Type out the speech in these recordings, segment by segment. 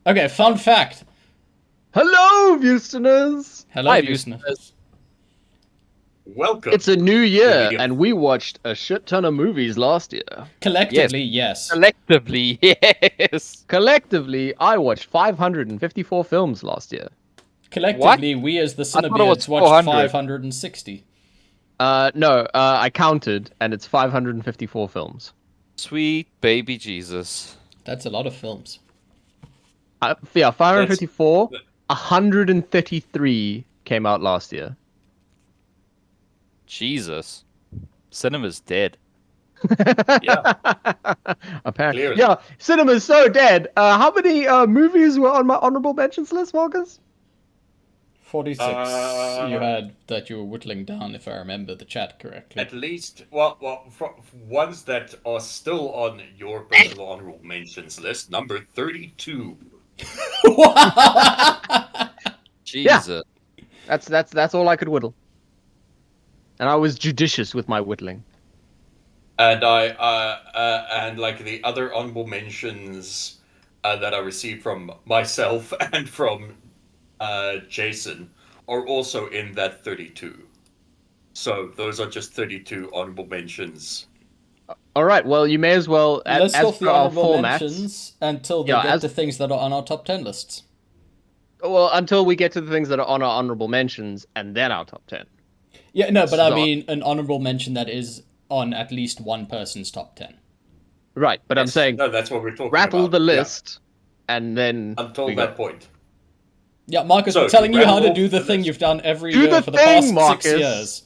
Okay, fun fact. Hello, listeners! Hello, Hi, listener. Welcome It's a new to year, Video. and we watched a shit ton of movies last year. Collectively, yes. Collectively, yes. Collectively, I watched 554 films last year. Collectively, we as the I thought it was CineBeards watched 400. 560. No, I counted, and it's 554 films. Sweet baby Jesus. That's a lot of films. Yeah, 554, That's- 133 came out last year. Jesus. Cinema's dead. Yeah. Apparently. Clearly. Yeah, cinema's so dead. How many movies were on my honorable mentions list, Marcus? 46 you had that you were whittling down, if I remember the chat correctly. At least, ones that are still on your personal honorable mentions list. Number 32. Jesus. That's all I could whittle. And I was judicious with my whittling. And and like the other honorable mentions that I received from myself and from Jason are also in that 32. So those are just 32 honorable mentions. All right, well, you may as well, List as off per the our honorable formats, mentions until they Yeah, get as- to things that are on our top 10 lists. well, until we get to the things that are on our honorable mentions, and then our top 10. Yeah, no, but I So- mean an honorable mention that is on at least one person's top 10. Right, but I'm Yes. saying No, that's what we're talking rattle about. the Yeah. list, and then Until we that go. point. Yeah, Marcus, So, we're telling to you how rattle to do off the the thing list. you've done every Do year the for the thing, past 6 Marcus. years.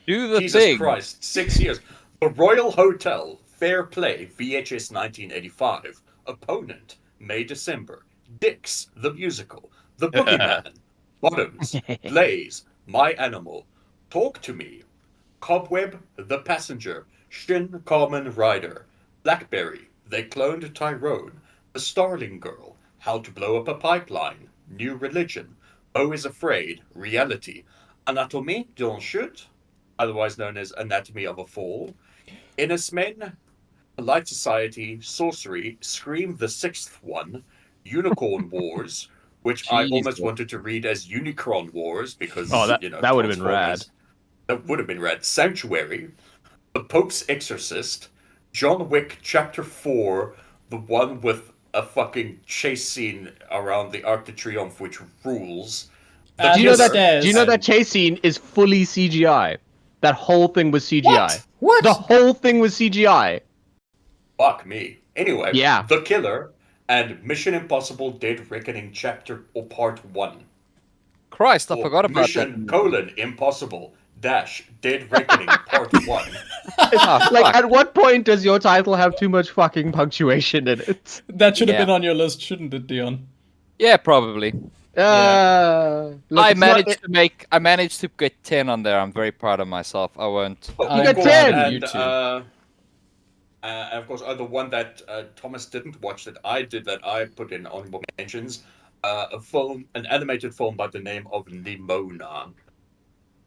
Do the Jesus thing. Christ, 6 years. The Royal Hotel, Fair Play, VHS 1985. Opponent, May-December. Dix, the Musical. The Boogeyman. Bottoms. Blaze, My Animal. Talk to Me. Cobweb, The Passenger. Shin Kamen Rider. Blackberry, They Cloned Tyrone. The Starling Girl. How to Blow Up a Pipeline. New Religion. Beau is Afraid. Reality. Anatomie d'un Chute, otherwise known as Anatomy of a Fall. Innes Men, Polite Society, Sorcery, Scream the Sixth One, Unicorn Wars, which I almost Jesus. wanted to read as Unicron Wars because, Oh, that would have been rad. Transformers- That would have been rad. Sanctuary, The Pope's Exorcist, John Wick Chapter 4, the one with a fucking chase scene around the Arc de Triomphe, which rules. The And Do you know the that? stairs. Do you know that and- chase scene is fully CGI? That whole thing was CGI. What? The whole thing was CGI. Fuck me. Anyway, Yeah. The Killer and Mission Impossible Dead Reckoning Chapter or Part 1. Christ, I Or forgot about Mission that. colon Impossible dash Dead Reckoning Part 1. Ah, Like, fuck. at what point does your title have too much fucking punctuation in it? That should have Yeah. been on your list, shouldn't it, Dion? Yeah, probably. Look, I it's not- I managed to get 10 on there. I'm very proud of myugself. I won't. Oh, You of got course, 10! And, You too. and of course, the one that Thomas didn't watch that I did that I put in honorable mentions, an animated film by the name of Nimona.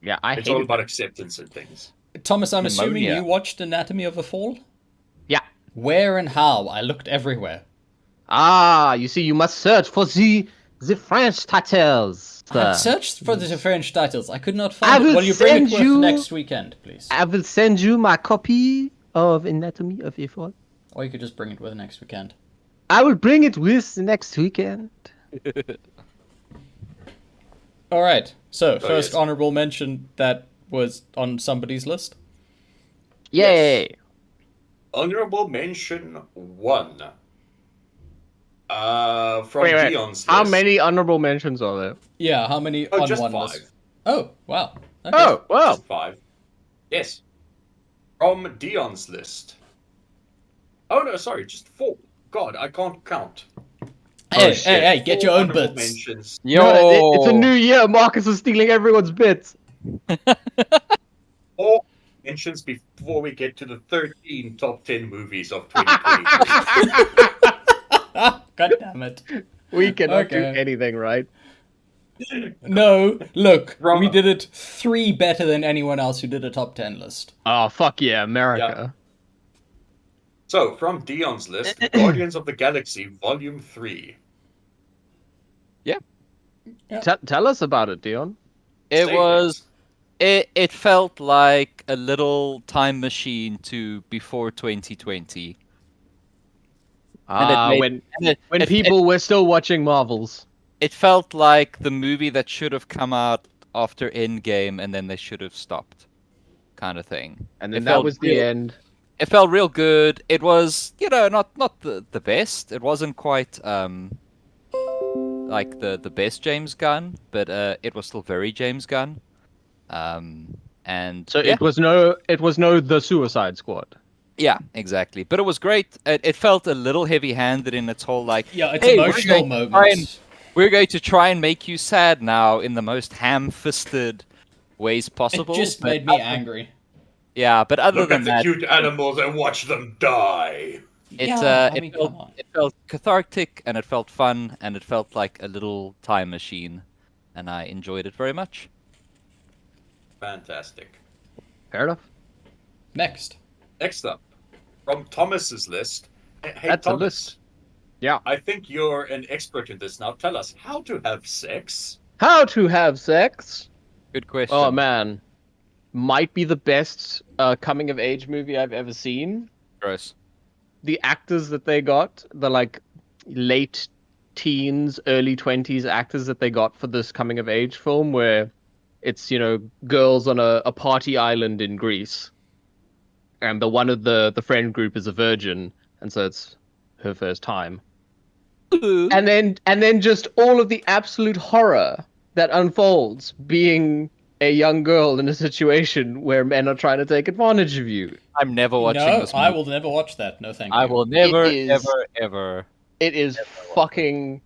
Yeah, I It's all hate about it. acceptance and things. Thomas, I'm assuming Pneumonia. you watched Anatomy of a Fall? Yeah. Where and how? I looked everywhere. Ah, you see, you must search for the French titles. I've searched for the French titles. I could not I find it. will Will you bring it send with you- next weekend, please? I will send you my copy of Anatomy of a Fall. Or you could just bring it with next weekend. I will bring it with next weekend. Alright, so first yes. honorable mention that was on somebody's list. Yay! Honorable mention 1. From Wait. Dion's How list. many honorable mentions are there? Yeah, how many Oh, on just one 5. list? Oh, wow. Okay. Oh, well. Just 5. Yes. From Dion's list. Oh no, sorry, just 4. God, I can't count. Hey, shit. hey, get 4 your own honorable bits. mentions. Yo! No, it's a new year. Marcus is stealing everyone's bits. 4 mentions before we get to the 13 top 10 movies of 2023. God damn it. We cannot do Okay. anything, right? No, look, Wrong. we did it 3 better than anyone else who did a top 10 list. Oh, fuck yeah, America. So, from Dion's list, Guardians of the Galaxy Volume 3. Tell us about it, Dion. It Say was. things. It felt like a little time machine to before 2020, and it made When and it, people were still watching Marvels. it felt like the movie that should have come out after Endgame, and then they should have stopped, kind of thing. And It then that felt was the real. end. It felt real good. It was, not the best. It wasn't quite like the best James Gunn, but it was still very James Gunn. And So yeah, it was no The Suicide Squad. yeah, exactly. But it was great. It felt a little heavy-handed in its whole like, Yeah, it's hey, emotional moments. we're going to try and make you sad now in the most ham-fisted ways It possible. just But made me angry. yeah, but other Look than at the that, cute animals and watch them die. Yeah, I mean, come on. it felt cathartic and it felt fun and it felt like a little time machine, and I enjoyed it very much. Fantastic. Fair enough. Next. Next up, from Thomas's list. Hey, That's a Thomas. list. Yeah. I think you're an expert in this now. Tell us how to have sex. How to have sex? Good question. Oh man, might be the best coming of age movie I've ever seen. Gross. The actors that they got, the like late teens, early 20s actors that they got for this coming of age film, where it's girls on a party island in Greece, and the one of the friend group is a virgin, and so it's her first time. And then just all of the absolute horror that unfolds being a young girl in a situation where men are trying to take advantage of you. I'm never watching No, this I movie. will never watch that. No, thank I you. will never, is- ever, ever. It is Never watch it. fucking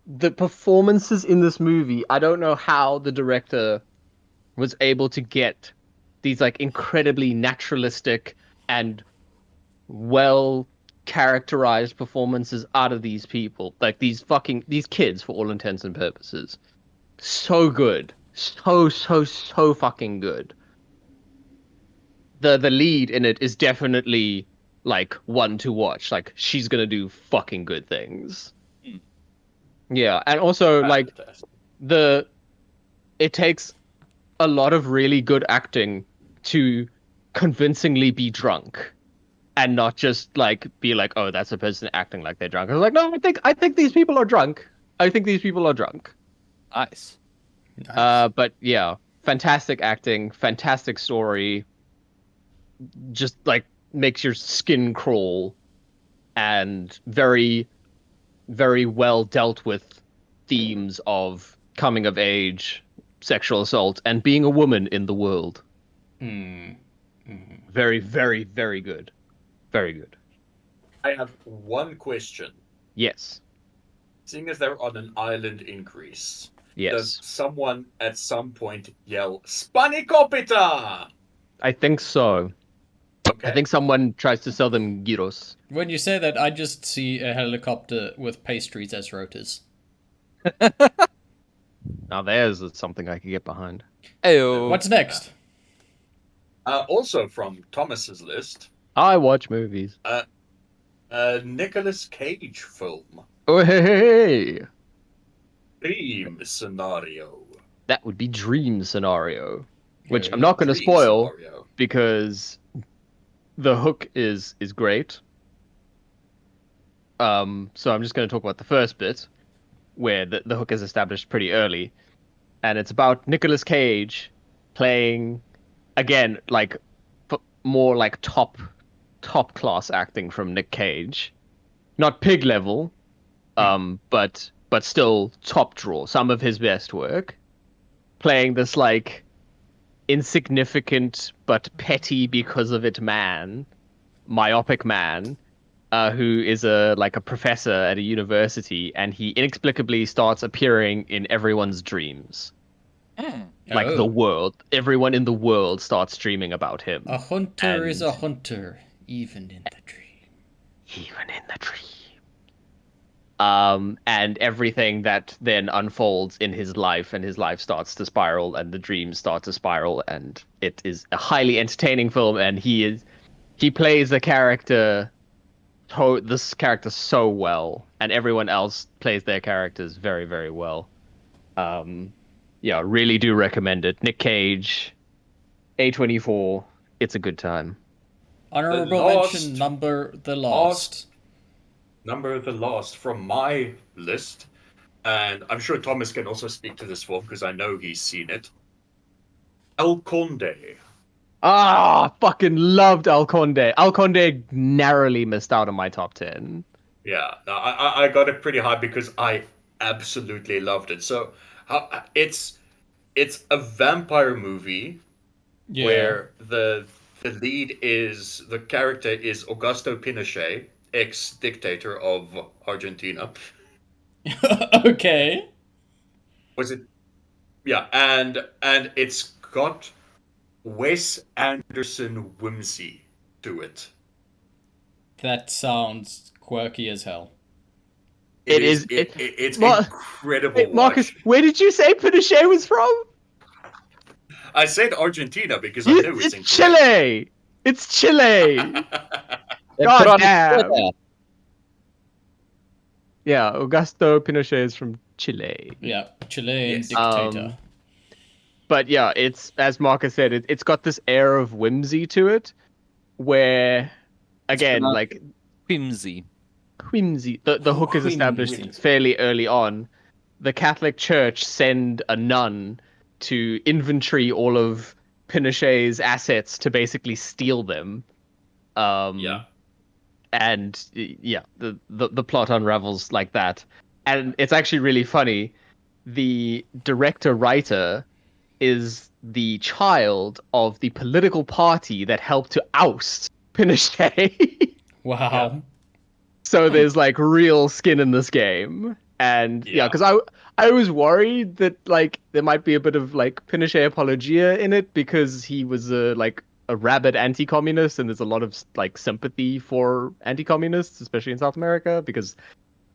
the performances in this movie. I don't know how the director was able to get these like incredibly naturalistic and well characterized performances out of these people. Like these kids for all intents and purposes. So good. So fucking good. The lead in it is definitely like one to watch. Like she's gonna do fucking good things. Hmm. Yeah, and also like Fantastic. it takes a lot of really good acting to convincingly be drunk and not just like be like, oh, that's a person acting like they're drunk. I was like, no, I think these people are drunk. I think these people are drunk. Nice. Nice. But yeah, fantastic acting, fantastic story, just like makes your skin crawl, and very, very well dealt with themes of coming of age, sexual assault, and being a woman in the world. Hmm. Very, very, very good. Very good. I have one question. Yes. Seeing as they're on an island in Greece, Yes. does someone at some point yell "Spanikopita"? I think so. Okay. I think someone tries to sell them gyros. When you say that, I just see a helicopter with pastries as rotors. Now there's something I could get behind. Ayo. What's next? Also from Thomas's list, I watch movies. a Nicolas Cage film, Oh, hey. Dream Scenario. That would be Dream Scenario, which Okay. I'm not going to Dream spoil Scenario. because the hook is great. So I'm just going to talk about the first bit, where the hook is established pretty early, and it's about Nicolas Cage playing again like more like top class acting from Nick Cage, not pig level, but still top draw, some of his best work, playing this like insignificant but petty because of it man, myopic man, who is a professor at a university, and he inexplicably starts appearing in everyone's dreams. Like the Oh. world, everyone in the world starts dreaming about him. A hunter is And- a hunter, even in the dream. Even in the dream. And everything that then unfolds in his life, and his life starts to spiral, and the dreams start to spiral, and it is a highly entertaining film, and he plays this character so well, and everyone else plays their characters very, very well. Yeah, really do recommend it. Nick Cage, A24. It's a good time. Honorable mention number the last. Number the last from my list, and I'm sure Thomas can also speak to this film because I know he's seen it. El Conde. Ah, fucking loved El Conde. El Conde narrowly missed out on my top 10. Yeah, no, I got it pretty high because I absolutely loved it. So it's a vampire movie where the character is Augusto Pinochet, ex-dictator of Argentina. Okay. Was it? Yeah, and it's got Wes Anderson whimsy to it. That sounds quirky as hell. It's incredible. Hey, Marcus, watch. where did you say Pinochet was from? I said Argentina because I knew it's in Chile. It's Chile. They God put on a damn. Twitter. Yeah, Augusto Pinochet is from Chile. Yeah, Chilean Yes. dictator. But yeah, it's, as Marcus said, it's got this air of whimsy to it, where, again, pronounced like Whimsy. whimsy. The hook is established Whimsy. fairly early on. The Catholic Church send a nun to inventory all of Pinochet's assets to basically steal them. Yeah. And yeah, the plot unravels like that. And it's actually really funny. The director-writer is the child of the political party that helped to oust Pinochet. Wow. Yeah. So there's like real skin in this game. And yeah, because I was worried that like there might be a bit of like Pinochet apologia in it because he was a rabid anti-communist, and there's a lot of like sympathy for anti-communists, especially in South America, because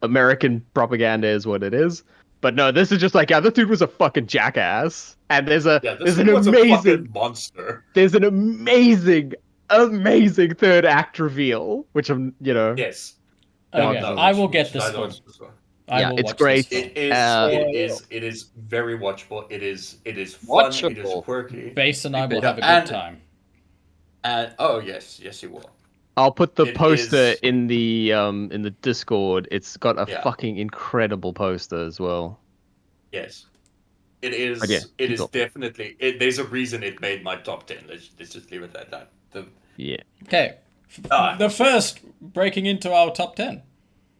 American propaganda is what it is. But no, this is just like, yeah, this dude was a fucking jackass, and there's an amazing monster. there's an amazing third act reveal, which I'm Yes. Okay, No, I will get this one. I Yeah, will it's watch great. This It is very watchable. It is fun. It is Watchable. quirky. film. Base and I will Keep it have a up. good time. And oh yes, you will. I'll put the It poster is- in the Discord. It's got a Yeah. fucking incredible poster as well. Yes. It is. But yeah, it keep is going. definitely. There's a reason it made my top 10. Let's just leave it at that. Yeah. Okay. Ah. The first breaking into our top 10.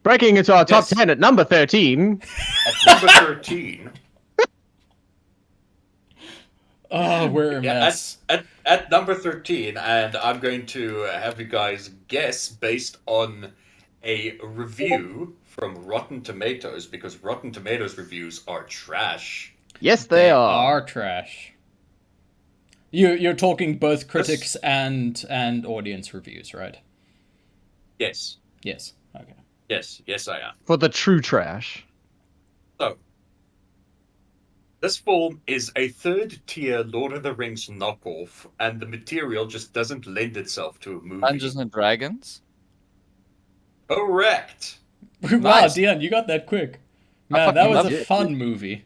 Breaking into our top Yes. 10 at number 13. At number 13. Oh, we're a Yeah, mess. at number 13, and I'm going to have you guys guess based on a review from Rotten Tomatoes, because Rotten Tomatoes reviews are trash. Yes, they are. trash. You're talking both critics and audience reviews, right? Yes, Yes. Okay. yes, I am. For the true trash. So, this film is a third-tier Lord of the Rings knockoff, and the material just doesn't lend itself to a movie. Dungeons and Dragons. Correct. Wow, Nice. Dion, you got that quick. I Man, that fucking was loved a it. fun movie.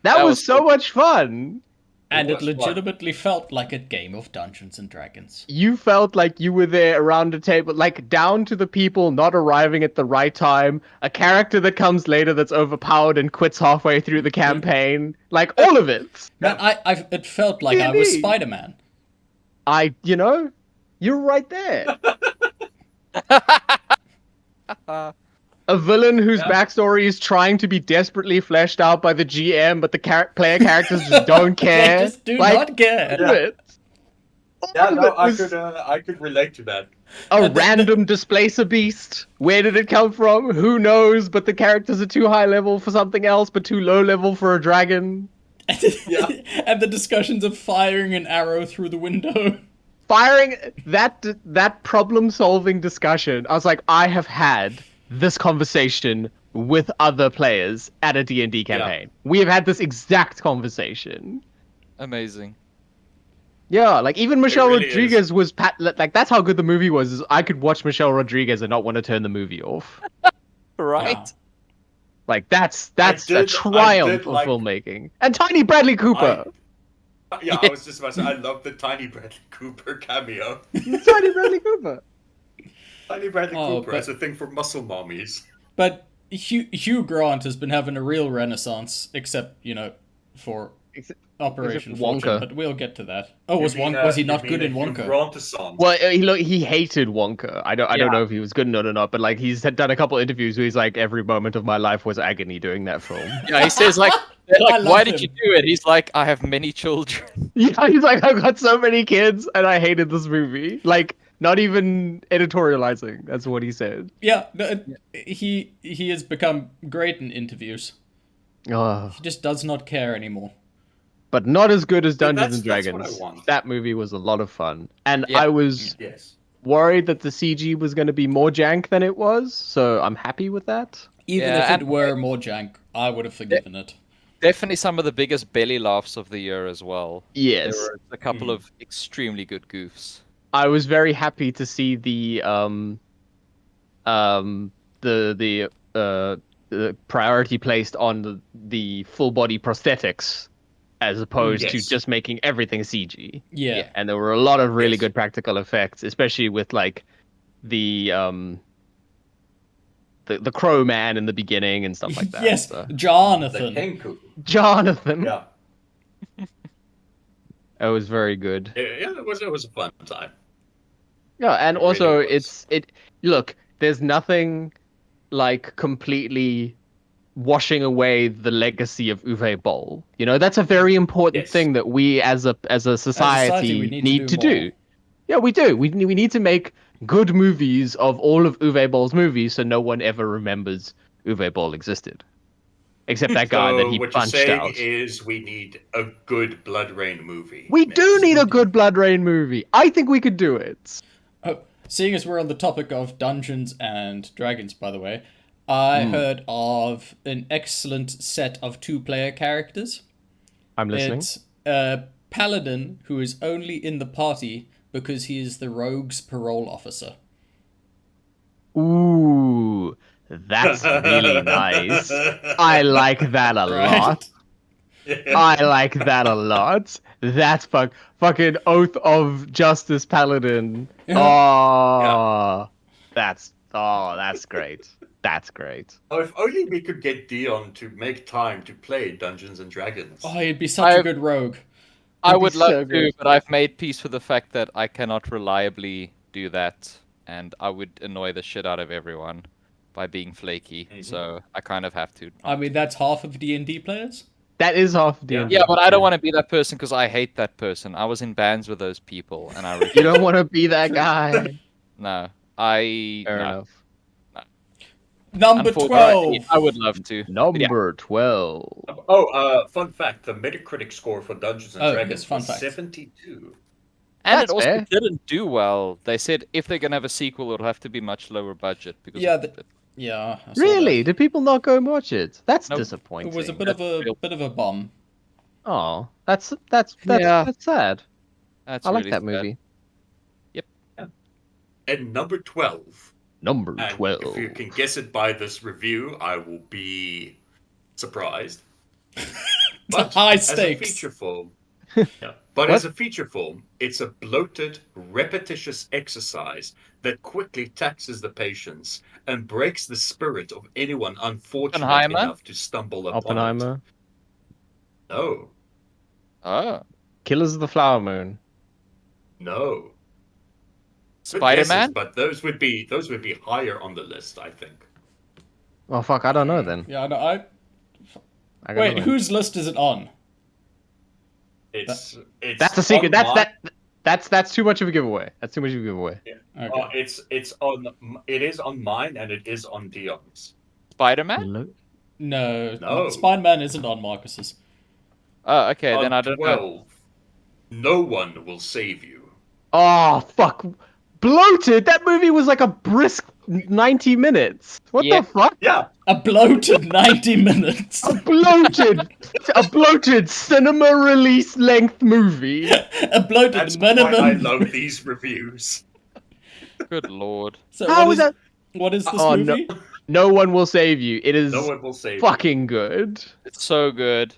That was was so much fun. And it was fun. legitimately felt like a game of Dungeons and Dragons. You felt like you were there around a table, like down to the people not arriving at the right time, a character that comes later that's overpowered and quits halfway through the campaign, like all of it. Man, it felt like I was D&D. Spider-Man. You're right there. A villain whose backstory is trying to be desperately fleshed out by the GM, but the player characters just don't care. They just do Like, not care. do it. Yeah, All of no, it was I could relate to that. a random displacer beast. Where did it come from? Who knows? But the characters are too high level for something else, but too low level for a dragon. Yeah. And the discussions of firing an arrow through the window. Firing that problem-solving discussion, I was like, I have had this conversation with other players at a D&D campaign. We have had this exact conversation. Amazing. Yeah, like even Michelle really Rodriguez was like that's how good the movie was. Is I could watch Michelle Rodriguez and not want to turn the movie off. Right. Wow. Like that's I a did triumph of like- filmmaking. And Tiny Bradley Cooper. I was just about to say, I love the Tiny Bradley Cooper cameo. Tiny Bradley Cooper. Tiny Bradley Oh, Cooper but- as a thing for muscle mommies. But Hugh Grant has been having a real renaissance, except for Operation except Fortune. Wonka. But we'll get to that. Oh, was he not good in Wonka? Well, he hated Wonka. I don't know if he was good in it or not, but like he's done a couple interviews where he's like, every moment of my life was agony doing that film. Yeah, he says like, they're I like, love why did him. you do it? He's like, I have many children. Yeah, he's like, I've got so many kids and I hated this movie. Like, not even editorializing. That's what he said. Yeah, he has become great in interviews. Oh, He just does not care anymore. but not as good as Dungeons and that's what I Dragons. want. That movie was a lot of fun. And Yeah. I was Yes. worried that the CG was going to be more jank than it was, so I'm happy with that. Even Yeah, if it and- were more jank, I would have forgiven it. Definitely some of the biggest belly laughs of the year as well. Yes. There were a couple of extremely good goofs. I was very happy to see the priority placed on the full body prosthetics as opposed to Yes. just making everything CG. Yeah. And there were a lot of really Yes. good practical effects, especially with like the Crow Man in the beginning and stuff like that. Yes, So. The Jonathan. Kenku. Jonathan. Yeah. It was very good. Yeah, it was a fun time. Yeah, and It also really was. look, there's nothing like completely washing away the legacy of Uwe Boll. You know, that's a very important Yes. thing that we as a society, we need to do. more. Yeah, we do. We need to make good movies of all of Uwe Boll's movies so no one ever remembers Uwe Boll existed. Except that guy that So he what you're punched saying out. is we need a good Blood Rain movie. We do next. need a good Blood Rain movie. I think we could do it. Oh, seeing as we're on the topic of Dungeons and Dragons, by the way, I heard of an excellent set of 2-player characters. I'm listening. It's a paladin who is only in the party because he is the rogue's parole officer. Ooh, that's really nice. I like that a lot. I like that a lot. That's fucking Oath of Justice Paladin. Oh, that's great. That's great. Oh, if only we could get Dion to make time to play Dungeons and Dragons. Oh, he'd be such a good rogue. I It'd be would so love to, good. but I've made peace with the fact that I cannot reliably do that, and I would annoy the shit out of everyone by being flaky. So I kind of have to. I mean, that's half of D&D players. That is half D&D. Yeah, but I don't want to be that person because I hate that person. I was in bands with those people, and I You don't want to be that guy. no, Fair no. enough. Number Unfortunately, 12. I would love to. Number 12. Oh, fun fact: the Metacritic score for Dungeons and Oh, Dragons yes, fun was fact. 72. And That's it also fair. didn't do well. They said if they're gonna have a sequel, it'll have to be much lower budget because Yeah, of Yeah. I saw Really? that. Did people not go and watch it? That's Nope. disappointing. It was a bit of a bomb. Oh, that's Yeah. sad. That's I like really that sad. movie. And number 12. Number And 12. if you can guess it by this review, I will be surprised. But High as a stakes. feature film, but as a feature film, it's a bloated, repetitious exercise that quickly taxes the patience and breaks the spirit of anyone unfortunate Oppenheimer? enough to stumble upon Oppenheimer. it. No, Oh, Killers of the Flower Moon. no. Good Spider-Man. guesses, but those would be higher on the list, I think. Oh fuck, I don't know then. Yeah, no, I got Wait, nothing. whose list is it on? It's That's a secret. on That's too much of a giveaway. That's too much of a giveaway. Okay. it is on mine and it is on Dion's. Spider-Man. No. Spider-Man isn't on Marcus's. Oh, okay. On Then I don't know. 12, no one will save you. Oh fuck. Bloated. That movie was like a brisk 90 minutes. What Yeah. the fuck? Yeah, A bloated 90 minutes. A bloated cinema release length movie. A bloated that's minimum. why I love these reviews. Good lord. So How what is is that? What is this Oh, no. movie? No One Will Save You. It is No one will save you. fucking good. It's so good,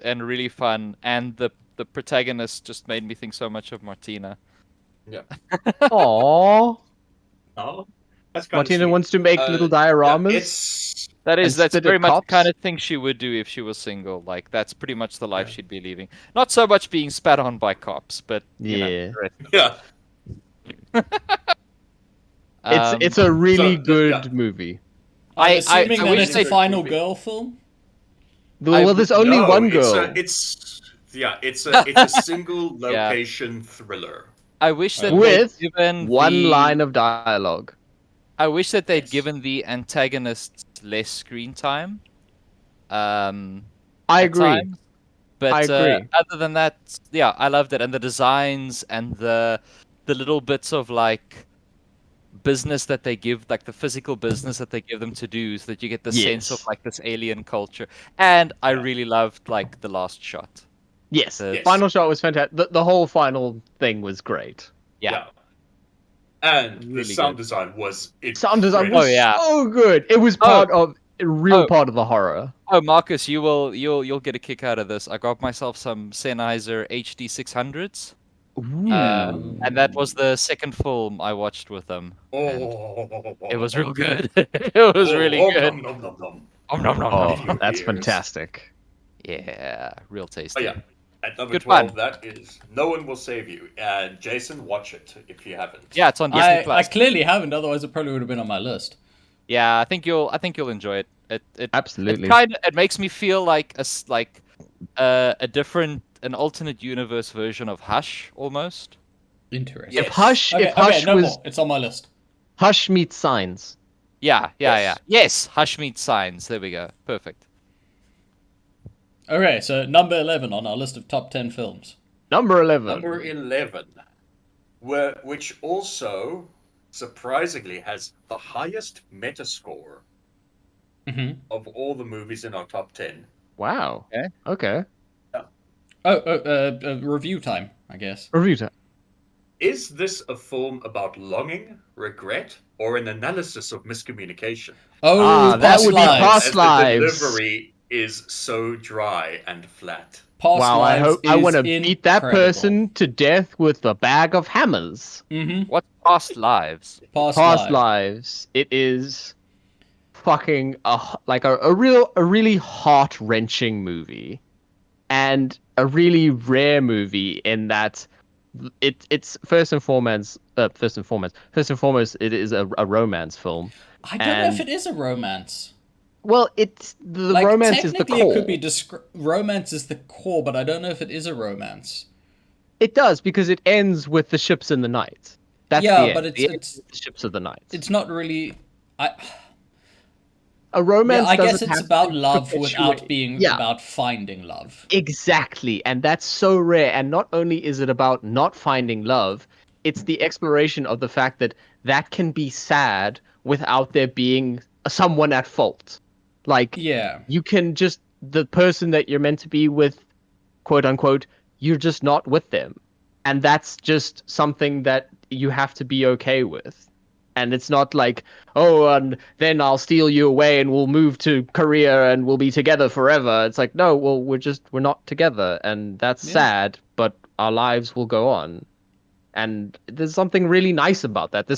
and really fun, and the protagonist just made me think so much of Martina. Yeah. Aww. Oh, that's kind of Martina sweet. wants to make little Yeah, dioramas. That's spit very at much the kind cops? of thing she would do if she was single. Like that's pretty much the life Yeah. she'd be leading. Not so much being spat on by cops, but you know, Yeah. the rest of it. Yeah. It's a really So, yeah. good movie. I'm I assuming I that wish it's they a final movie. girl film. Well, there's only No, one it's girl. it's a single Yeah. location thriller. I wish that With they'd given one the line of dialogue. I wish that they'd Yes. given the antagonists less screen time. I At agree. times. But I agree. other than that, yeah, I loved it, and the designs and the little bits of like business that they give, like the physical business that they give them to do, so that you get the sense of Yes. like this alien culture. And I Yeah. really loved like the last shot. Yes. The- Yes. Final shot was fantastic. The whole final thing was great. Yeah. And the Really sound good. design was Sound design incredible. was Oh, yeah. so good. It was part of a real Oh. part of the horror. Oh, Marcus, you'll get a kick out of this. I got myself some Sennheiser HD 600s. Ooh. And that was the second film I watched with them. And Oh, it was real good. It was really good. Nom, nom, nom, nom. Nom, nom, nom, Oh, nom. that's Ears. fantastic. Yeah, real tasty. Oh yeah. At number Good 12, fun. that is No One Will Save You. And Jason, watch it if you haven't. Yeah, it's on Disney I Plus. clearly haven't, otherwise it probably would have been on my list. Yeah, I think you'll enjoy it. It Absolutely. it makes me feel like a different, an alternate universe version of Hush almost. Interesting. Yes. If Hush, Okay, if Hush no was more. It's on my list. Hush meets Signs. Yeah. Yes. Yes, Hush meets Signs. There we go. Perfect. Okay, so number 11 on our list of top 10 films. Number 11. Number 11, which also surprisingly has the highest Metascore Mm-hmm. of all the movies in our top 10. Wow. Okay. Okay. Review time, I guess. Review time. Is this a film about longing, regret, or an analysis of miscommunication? Oh, that Past would be Lives. Past As Lives. the delivery is so dry and flat. Past Wow, I Lives hope I is want to beat that incredible. person to death with a bag of hammers. Mm-hmm. What's Past Lives? Past Past Lives. Lives. It is fucking a really heart-wrenching movie, and a really rare movie in that it's first and foremost it is a romance film. I don't know if And- it is a romance. Well, it's the Like, romance is the technically core. it could be romance is the core, but I don't know if it is a romance. It does, because it ends with the ships in the night. That's Yeah, the end. but it's- The end it's- is the ships of the night. It's not really. A romance. I guess doesn't it's have about to love perpetuate- without being Yeah. about finding love. Exactly, and that's so rare. And not only is it about not finding love, it's the exploration of the fact that that can be sad without there being someone at fault. Like, Yeah. you can just, the person that you're meant to be with, quote unquote, you're just not with them. And that's just something that you have to be okay with. And it's not like, oh, and then I'll steal you away and we'll move to Korea and we'll be together forever. It's like, no, well, we're not together, and that's Yeah. sad, but our lives will go on. And there's something really nice about that.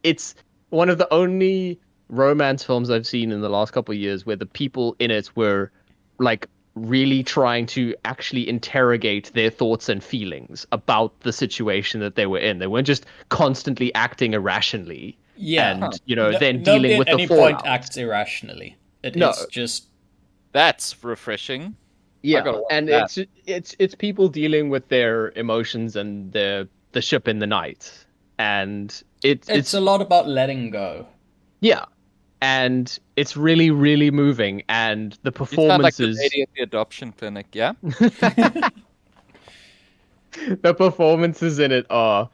It's one of the only romance films I've seen in the last couple of years where the people in it were like really trying to actually interrogate their thoughts and feelings about the situation that they were in. They weren't just constantly acting irrationally. Yeah. And, then Nobody dealing at with the any point fallout. acts irrationally. No. It's just That's refreshing. Yeah, gotta watch and that. it's people dealing with their emotions and the ship in the night. And it's a lot about letting go. yeah. And it's really, really moving, and the You sound like the performances lady at the adoption clinic, yeah? the performances in it are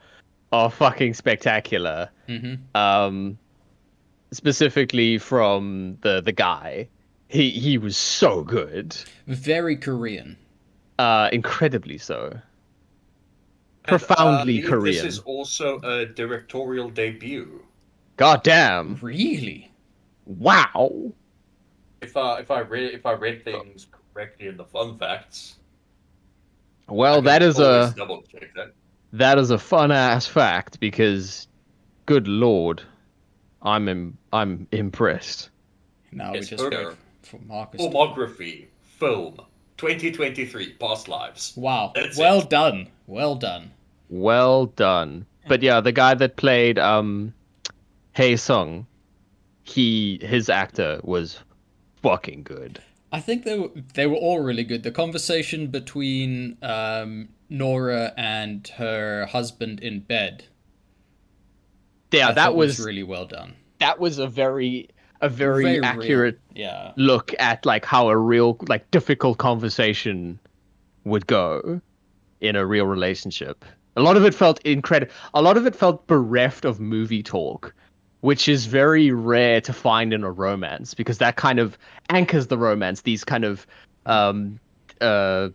fucking spectacular. Mm-hmm. Specifically from the guy. He was so good. Very Korean. Incredibly so. And, Profoundly I believe Korean. This is also a directorial debut. God damn. Really? Wow. If I read things correctly in the fun facts, Well, I can always double check that. that is a fun ass fact because, good lord, I'm impressed. Now we Yes, just wait Hooker. for Marcus. Filmography, film, 2023, Past Lives. Wow. That's Well it. done. Well done. Well done. But yeah, the guy that played Hae Sung, his actor was fucking good. I think they were all really good. The conversation between Nora and her husband in bed, Yeah, I thought was really well done. that was a very Very real. accurate Yeah. look at like how a real like difficult conversation would go in a real relationship. A lot of it felt incredible. A lot of it felt bereft of movie talk, which is very rare to find in a romance because that kind of anchors the romance. These kind of um, uh,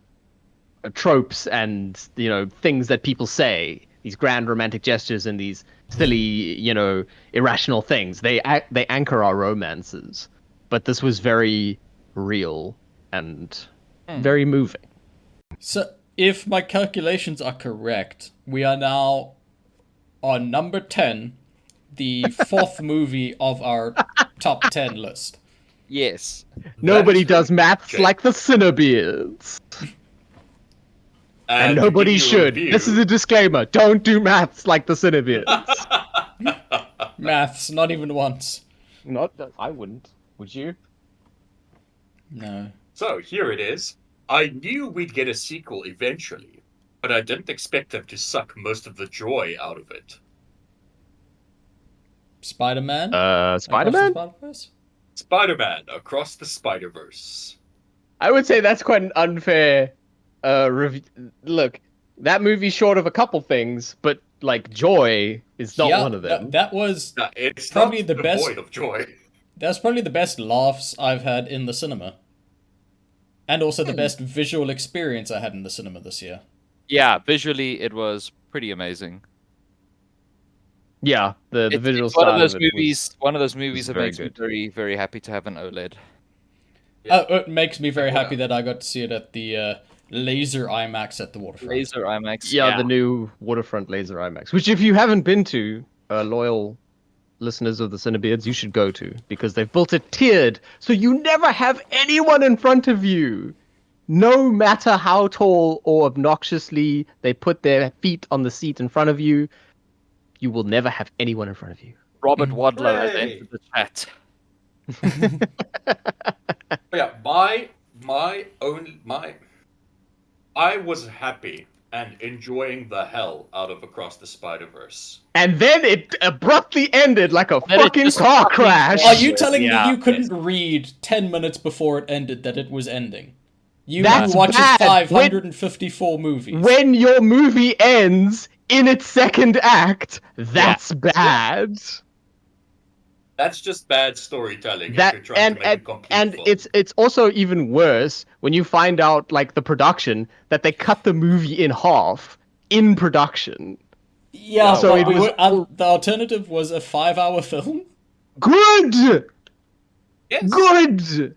tropes and things that people say, these grand romantic gestures and these silly irrational things. They anchor our romances, but this was very real and very moving. So, if my calculations are correct, we are now on number 10, the fourth movie of our top 10 list. Yes. Nobody That's does maths Jake. like the CineBeards. And to nobody give you a should. review- This is a disclaimer. Don't do maths like the CineBeards. Maths, not even once. Not that I wouldn't. Would you? No. So here it is. I knew we'd get a sequel eventually, but I didn't expect them to suck most of the joy out of it. Spider-Man? Spider-Man? Across the Spider-Verse? Spider-Man Across the Spider-Verse. I would say that's quite an unfair review. Look, that movie's short of a couple things, but like joy is not one of them. That was It's probably not the best. devoid of joy. That's probably the best laughs I've had in the cinema. And also the best visual experience I had in the cinema this year. Yeah, visually it was pretty amazing. Yeah, the It's visual one of style those of it movies. One of those movies that very makes me good. very, very happy to have an OLED. Oh, it makes me very Yeah. happy that I got to see it at the laser IMAX at the waterfront. Laser IMAX. Yeah, the new Waterfront Laser IMAX, which if you haven't been to, loyal listeners of the CineBeards, you should go to because they've built it tiered, so you never have anyone in front of you. No matter how tall or obnoxiously they put their feet on the seat in front of you, you will never have anyone in front of you. Robert Wadlow has Hooray! entered the chat. But yeah, I was happy and enjoying the hell out of Across the Spider-Verse. And then it abruptly ended like a Then it fucking just car fucking crash. Are you telling me Yeah, you couldn't read 10 minutes before it ended that it was ending? You That's who watches bad. 554 movies. When your movie ends in its second act, that's bad. That's just bad storytelling. That if you're trying to make a complete film. it's also even worse when you find out like the production that they cut the movie in half in production. Yeah, So but it was- the alternative was a 5-hour film? Good. Yes. Good.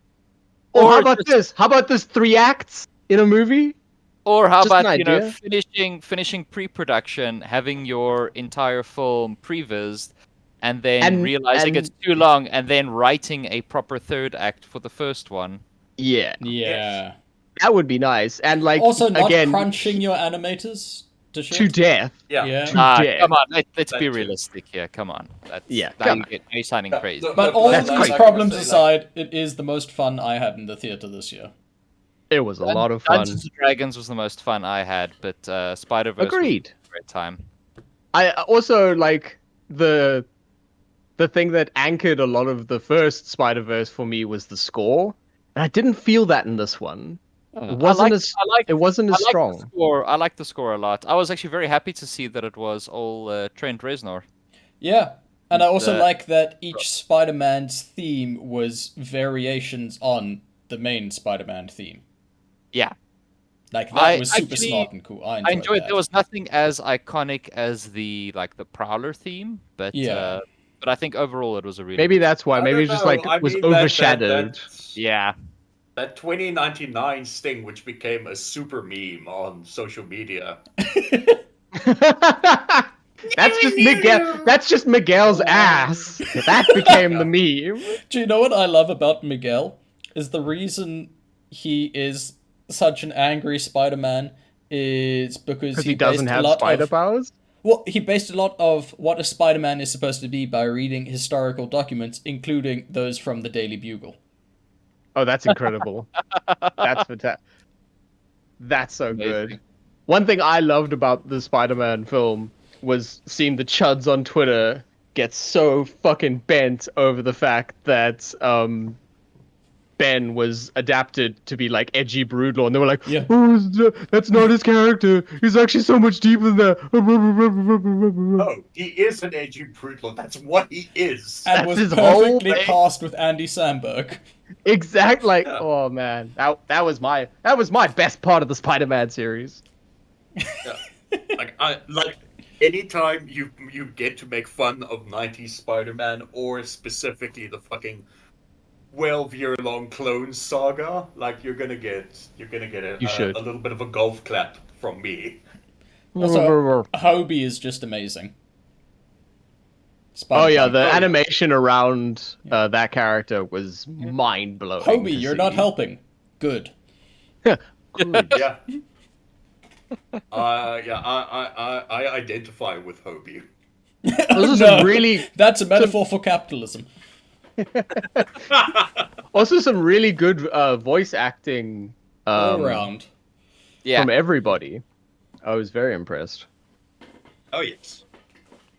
Or Or how about just- this? How about this 3 acts in a movie? Or how Just an about idea. finishing pre-production, having your entire film prevised, and then realizing it's too long, and then writing a proper third act for the first one. Yeah, Yeah. that would be nice. And like Also, not again, crunching your animators to shit. to death. Yeah. To death. Come on, let's That be too. realistic here. Come on. Yeah, Now come you on. get me sounding Yeah, crazy. look, But look, all that's these crazy. problems like- aside, it is the most fun I had in the theater this year. It was a lot of fun. Dungeons and Dragons was the most fun I had, but Spiderverse Agreed. was a great time. I also like the thing that anchored a lot of the first Spider-Verse for me was the score, and I didn't feel that in this one. It wasn't as strong. I like the score a lot. I was actually very happy to see that it was all Trent Reznor. Yeah. And I also The- like that each Spider-Man's theme was variations on the main Spider-Man theme. Yeah. Like, that I was super actually- smart and cool. I I enjoyed enjoyed. that. There was nothing as iconic as the Prowler theme, but Yeah. But I think overall it was a really Maybe good that's why. I Maybe don't it's just know. like I was mean, overshadowed. Yeah. that 2099 sting, which became a super meme on social media. That's just Miguel. That's just Miguel's ass. That became the meme. Do you know what I love about Miguel? Is the reason he is such an angry Spider-Man is because Because he he doesn't based a have lot spider of powers. well, he based a lot of what a Spider-Man is supposed to be by reading historical documents, including those from the Daily Bugle. Oh, that's incredible. That's fantastic. That's so good. Amazing. One thing I loved about the Spider-Man film was seeing the chuds on Twitter get so fucking bent over the fact that Ben was adapted to be like edgy Broodlord, and they were like, Yeah. "Oh, that's not his character. He's actually so much deeper than that." Oh, he is an edgy brutal. That's what he is. And That's was his whole perfectly thing. cast with Andy Samberg. Exact, like, Yeah. oh man, that was my best part of the Spider-Man series. Yeah. Like anytime you get to make fun of 90s Spider-Man or specifically the fucking 12-year long clone saga, like you're gonna get You should. a little bit of a golf clap from me. Also, Hobie is just amazing. Oh yeah, Spider-Punk. the Oh, yeah. animation around that character was mind blowing. Hobie, you're not helping. Good. Good. Yeah. Yeah, I identify with Hobie. Those are No, some really, that's a metaphor for capitalism. also some really good voice acting All around. Yeah. from everybody. I was very impressed. Oh yes.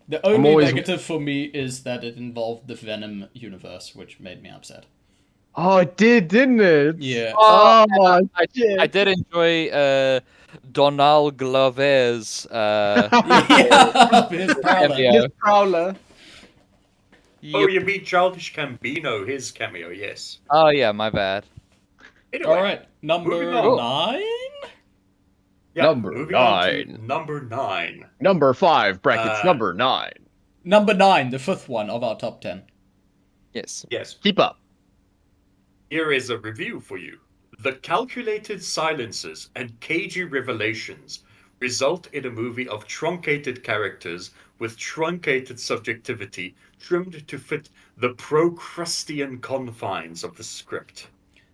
The only always- negative for me is that it involved the Venom universe, which made me upset. Oh, it did, didn't it? Yeah. Oh, I shit. did enjoy Donald Glover's Yeah, his Prowler. cameo. His Prowler. Oh, Yep. you mean Childish Gambino, his cameo, yes. Oh yeah, my bad. Anyway, All right, number moving on. 9. yeah, Number moving on to 9. number 9. Number 5 brackets Uh, number 9. Number 9, the fifth one of our top 10. Yes. Yes, Keep up. here is a review for you. The calculated silences and cagey revelations result in a movie of truncated characters with truncated subjectivity trimmed to fit the Procrustean confines of the script.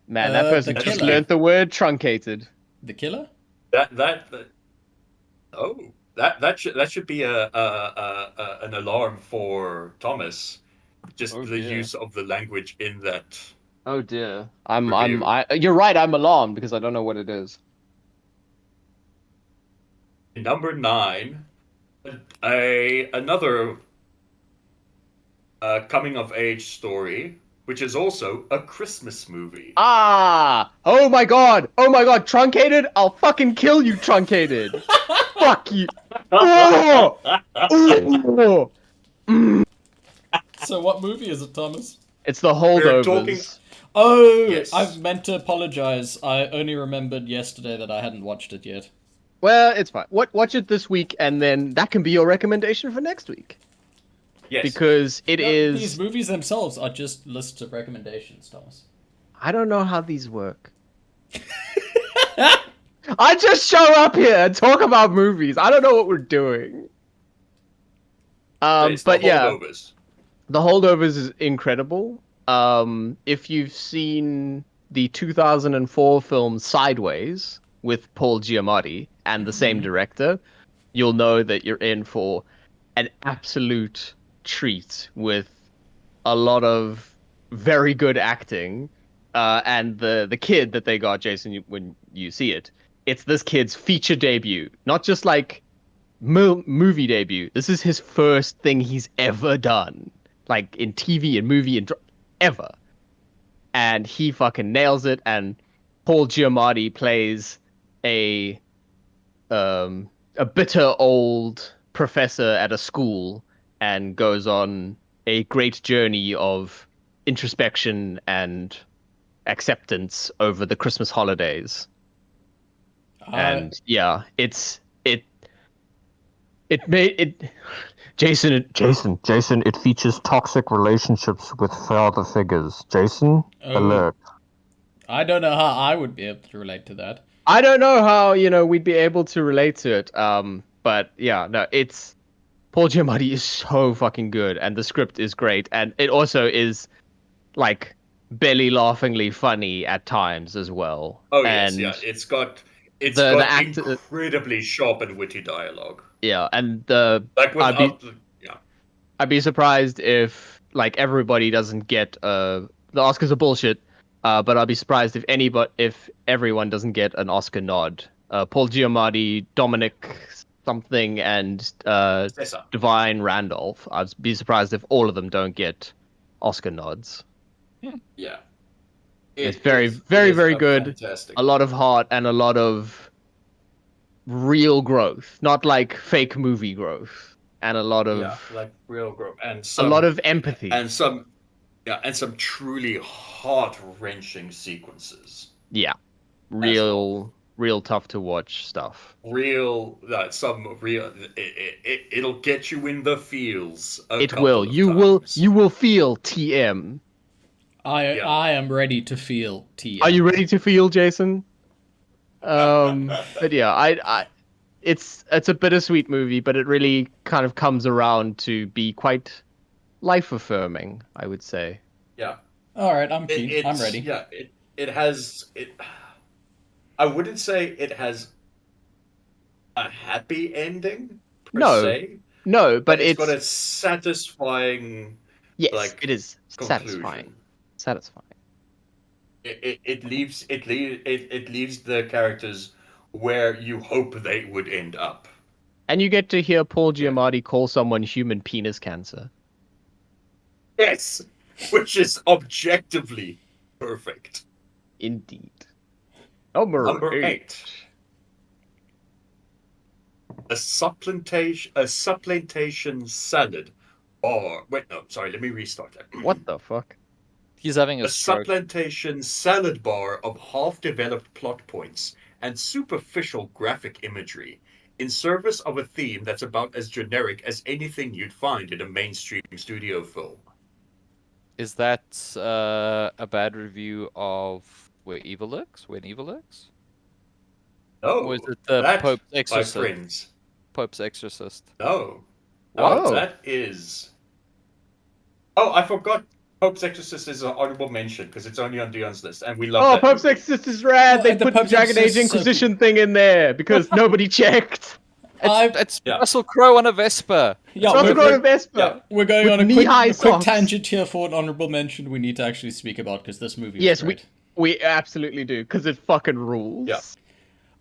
Man, that person The just Killer. learned the word truncated. The Killer? That should be an alarm for Thomas. Just Oh, the dear. use of the language in that. Oh dear. Review. You're right, I'm alarmed because I don't know what it is. Number 9, another coming of age story, which is also a Christmas movie. Ah! Oh my god! Truncated? I'll fucking kill you, truncated! Fuck you! Oh! Oh! So what movie is it, Thomas? It's the We're holdovers. talking- Oh, Yes. I've meant to apologize. I only remembered yesterday that I hadn't watched it yet. Well, it's fine. Watch it this week, and then that can be your recommendation for next week. Yes. Because it No, is. These movies themselves are just lists of recommendations, Thomas. I don't know how these work. I just show up here and talk about movies. I don't know what we're doing. It's But the yeah, holdovers. The Holdovers is incredible. If you've seen the 2004 film Sideways with Paul Giamatti and the same director, you'll know that you're in for an absolute treat with a lot of very good acting. And the kid that they got, Jason, when you see it, it's this kid's feature debut, not just like movie debut. This is his first thing he's ever done, like in TV and movie and ever. And he fucking nails it. And Paul Giamatti plays a bitter old professor at a school and goes on a great journey of introspection and acceptance over the Christmas holidays. And yeah, It made it. Jason, it features toxic relationships with father figures. Jason, Oh. alert. I don't know how I would be able to relate to that. I don't know how, we'd be able to relate to it. But yeah, no, it's Paul Giamatti is so fucking good, and the script is great, and it also is like belly laughingly funny at times as well. Oh yes, And yeah. It's the got actor, incredibly sharp and witty dialogue. yeah, and the Like I'd be without yeah. I'd be surprised if like everybody doesn't get the Oscars are bullshit. But I'd be surprised if everyone doesn't get an Oscar nod. Paul Giamatti, Dominic something, and Cesar. Divine Randolph. I'd be surprised if all of them don't get Oscar nods. Yeah. It's It very, is very, very a good. fantastic A lot of heart and a lot of real growth, not like fake movie growth, and yeah, like real growth a lot of empathy. and some yeah, and some truly heart-wrenching sequences Yeah, as well. real tough to watch stuff. Real some real it'll get you in the feels a It will. couple of times. You will feel TM. Yeah. I am ready to feel TM. Are you ready to feel, Jason? But yeah, it's a bittersweet movie, but it really kind of comes around to be quite life affirming, I would say. Yeah. All right, I'm keen. I'm ready. Yeah, it has it I wouldn't say it has a happy ending per No, se, no, but but it's got it's a satisfying yes, like it is satisfying. conclusion. Satisfying. It leaves the characters where you hope they would end up. And you get to hear Paul Yeah. Giamatti call someone human penis cancer. Yes, which is objectively perfect. Indeed. Number Number 8. 8, a supplementation salad, or wait, no, sorry, let me restart that. What the fuck? He's having A a stroke. supplementation salad bar of half-developed plot points and superficial graphic imagery in service of a theme that's about as generic as anything you'd find in a mainstream studio film. Is that a bad review of Where Evil Lurks? When Evil Lurks? Or is No, it the that, Pope's my Exorcist? friends, Pope's Exorcist. no. What? No, Oh. that is. Oh, I forgot. Pope's Exorcist is an honorable mention because it's only on Dion's list, and we love Oh, that. Pope's movie. Exorcist is rad. Well, They the put the Pope's Dragon Age Exorcist is so Inquisition thing in there because nobody checked. It's Yeah. Russell Crowe on a Vespa. Yeah, It's also got a we're, Vespa. Yeah. we're going with on a knee-high quick socks. tangent here for an honorable mention we need to actually speak about because this movie is Yes, great. we absolutely do because it fucking rules. Yeah.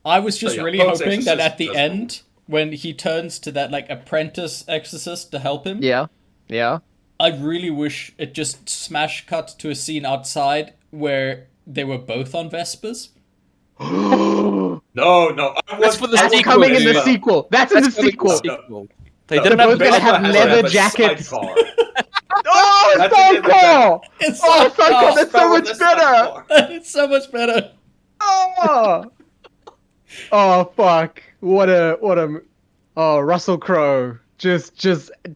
I was just yeah, really Pope's hoping that Exorcist at the does end, when he turns to that like apprentice exorcist to help him, Yeah. Yeah. I really wish it just smash cut to a scene outside where they were both on Vespers. That's No, That's for the I want sequel, coming in the dude. sequel. That's in the That's gonna be the sequel. sequel. They No, didn't They're have both gonna budget have for Vespa has to it. leather a jackets. sidecar. Oh, That's a different Sidecar! It's Oh, so, Sidecar, that's so Spell with much a better! sidecar. it's so much better. Oh! Oh, fuck. What a... Oh, Russell Crowe. Just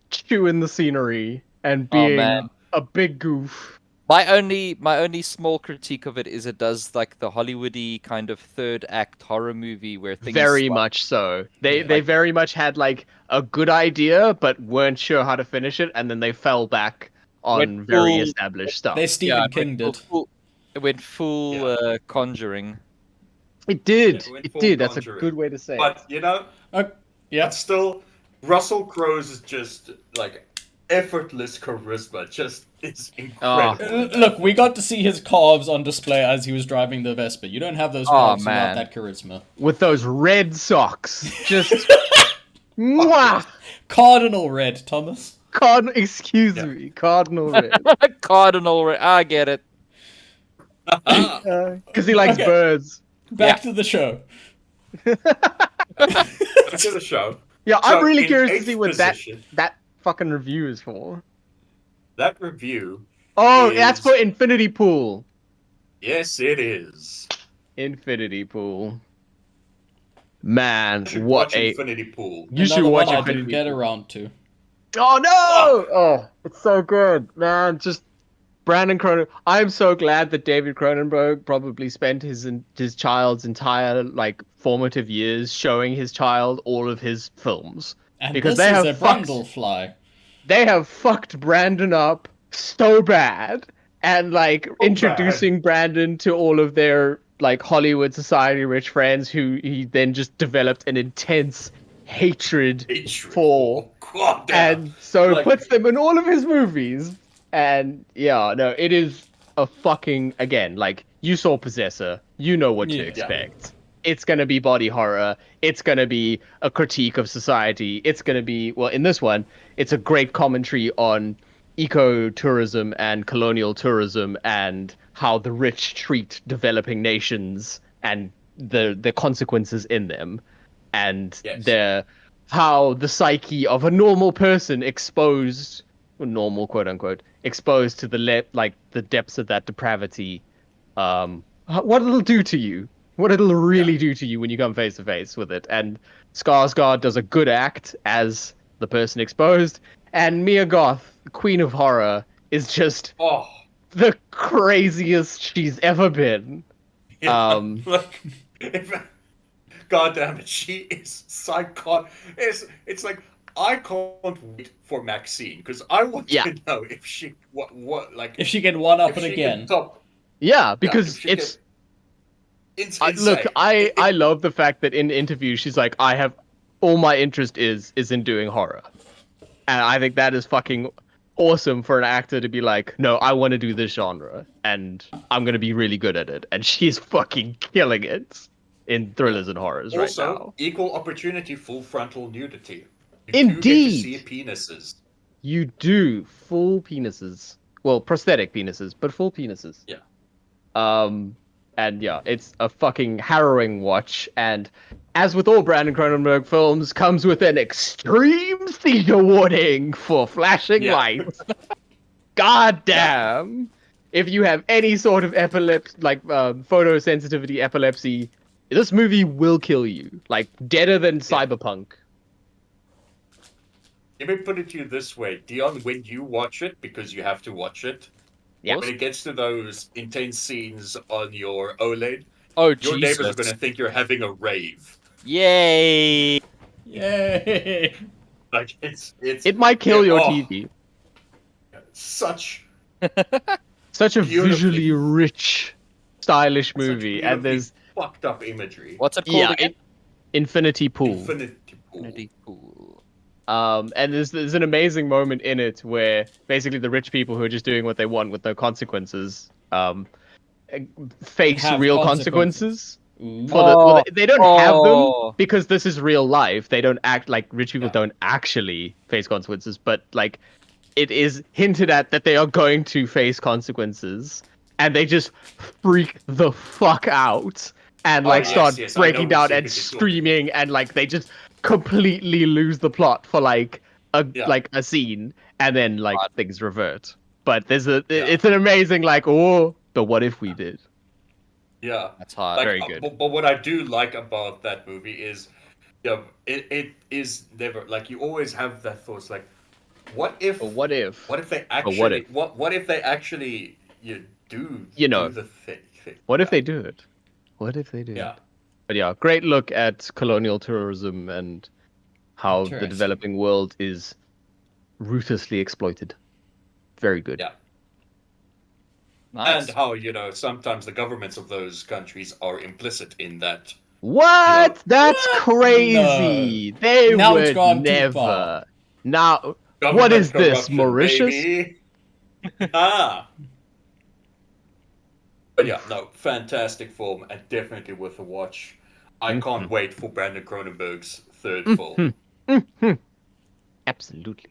chewing the scenery and Oh, being man. a big goof. My only small critique of it is it does like the Hollywoody kind of third act horror movie where things Very like, much so. They Yeah. very much had like a good idea, but weren't sure how to finish it, and then they fell back on Went very full- established stuff. They Stephen it King went did. it went full Yeah. Conjuring. It did. Yeah, it went It full did. That's a Conjuring. good way to say it. But Yeah. but still, Russell Crowe's is just like effortless charisma. Just is incredible. Look, we got to see his calves on display as he was driving the Vespa. You don't have those Aw, calves man. without that charisma. With those red socks. Just mwah! Cardinal red, Thomas. Excuse Yeah. me, Cardinal Red. Cardinal, I get it. Because he likes Okay. birds. Back to the show. Back to the show. Yeah, So, I'm really in curious to eighth see what position, that fucking review is for. that review. Oh, that's is- for Infinity Pool. Yes, it is. Infinity Pool. Man, I should what watch a... Infinity Pool. You should Another watch one I Infinity didn't get Pool. around to. Oh no! Fuck. Oh, it's so good, man. Just Brandon Cronen. I'm so glad that David Cronenberg probably spent his child's entire like formative years showing his child all of his films And because this is a Brundlefly. they have fucked Brandon up so bad and like introducing Brandon to all of their like Hollywood society rich friends who he then just developed an intense hatred for. God damn. And so Like- puts them in all of his movies. And yeah, no, it is a fucking, again, like you saw Possessor, you know what to Yeah. expect. It's gonna be body horror. It's gonna be a critique of society. It's gonna be, well, in this one, it's a great commentary on eco-tourism and colonial tourism and how the rich treat developing nations and the consequences in them, and Yes. how the psyche of a normal person exposed, well, normal quote unquote, exposed to the depths of that depravity, what it'll do to you, what it'll really do to you when you come face to face with it. And Skarsgård does a good act as the person exposed, and Mia Goth, Queen of Horror, is just Oh. the craziest she's ever been. Yeah. Like, God damn it, she is psychotic. It's like I can't wait for Maxine because I want Yeah. to know if she what like If she can one up if it she again. can top. Yeah, if because she it's it's look, insane. I love the fact that in interviews she's like, I have all my interest is in doing horror, and I think that is fucking awesome for an actor to be like, no, I want to do this genre, and I'm gonna be really good at it, and she's fucking killing it in thrillers and horrors right Also, now. equal opportunity, full frontal nudity. You do get to see Indeed, penises. you do full penises, well, prosthetic penises, but full penises. Yeah. And yeah, it's a fucking harrowing watch, and as with all Brandon Cronenberg films, comes with an extreme seizure warning for flashing Yeah. lights. God damn! If you have any sort of epilepsy, like photosensitivity epilepsy, this movie will kill you. Like, deader than Cyberpunk. Let me put it to you this way, Dion, when you watch it, because you have to watch it, Yeah. when it gets to those intense scenes on your OLED, Oh, your neighbors are Jesus. going to think you're having a rave. Yay! Yay! Like, it's It might kill your oh, TV. Such Such a beautifully- visually rich, stylish movie, and there's fucked up imagery. What's it called yeah, again? Infinity Pool. Infinity Pool. Infinity Pool. And there's an amazing moment in it where basically the rich people who are just doing what they want with no consequences, face Have real consequences. consequences. Ooh. They don't have them Oh. because this is real life. They don't act like rich people Yeah. don't actually face consequences, but like it is hinted at that they are going to face consequences, and they just freak the fuck out and Oh, like yes, start yes, I breaking know down what and secret you're talking screaming, and like they just completely lose the plot for like a scene, and then like God. things revert. But it's an amazing like, oh, but what if we did? Yeah. That's hot. Like, Very good. But what I do like about that movie is, it is never like you always have that thoughts like, what if? But what if? What if they But actually? what if? What if they actually do the thing? What if they do it? What if they do Yeah. it? But yeah, great look at colonial tourism and how the Interesting. developing world is ruthlessly exploited. Very good. Yeah. Nice. And how sometimes the governments of those countries are implicit in that. What? That's What? crazy. They Now it's would gone too never. far. Now, what Government is this, corruption, Mauritius? baby. Ah. But yeah, no, fantastic film and definitely worth a watch. I can't wait for Brandon Cronenberg's third film. Absolutely.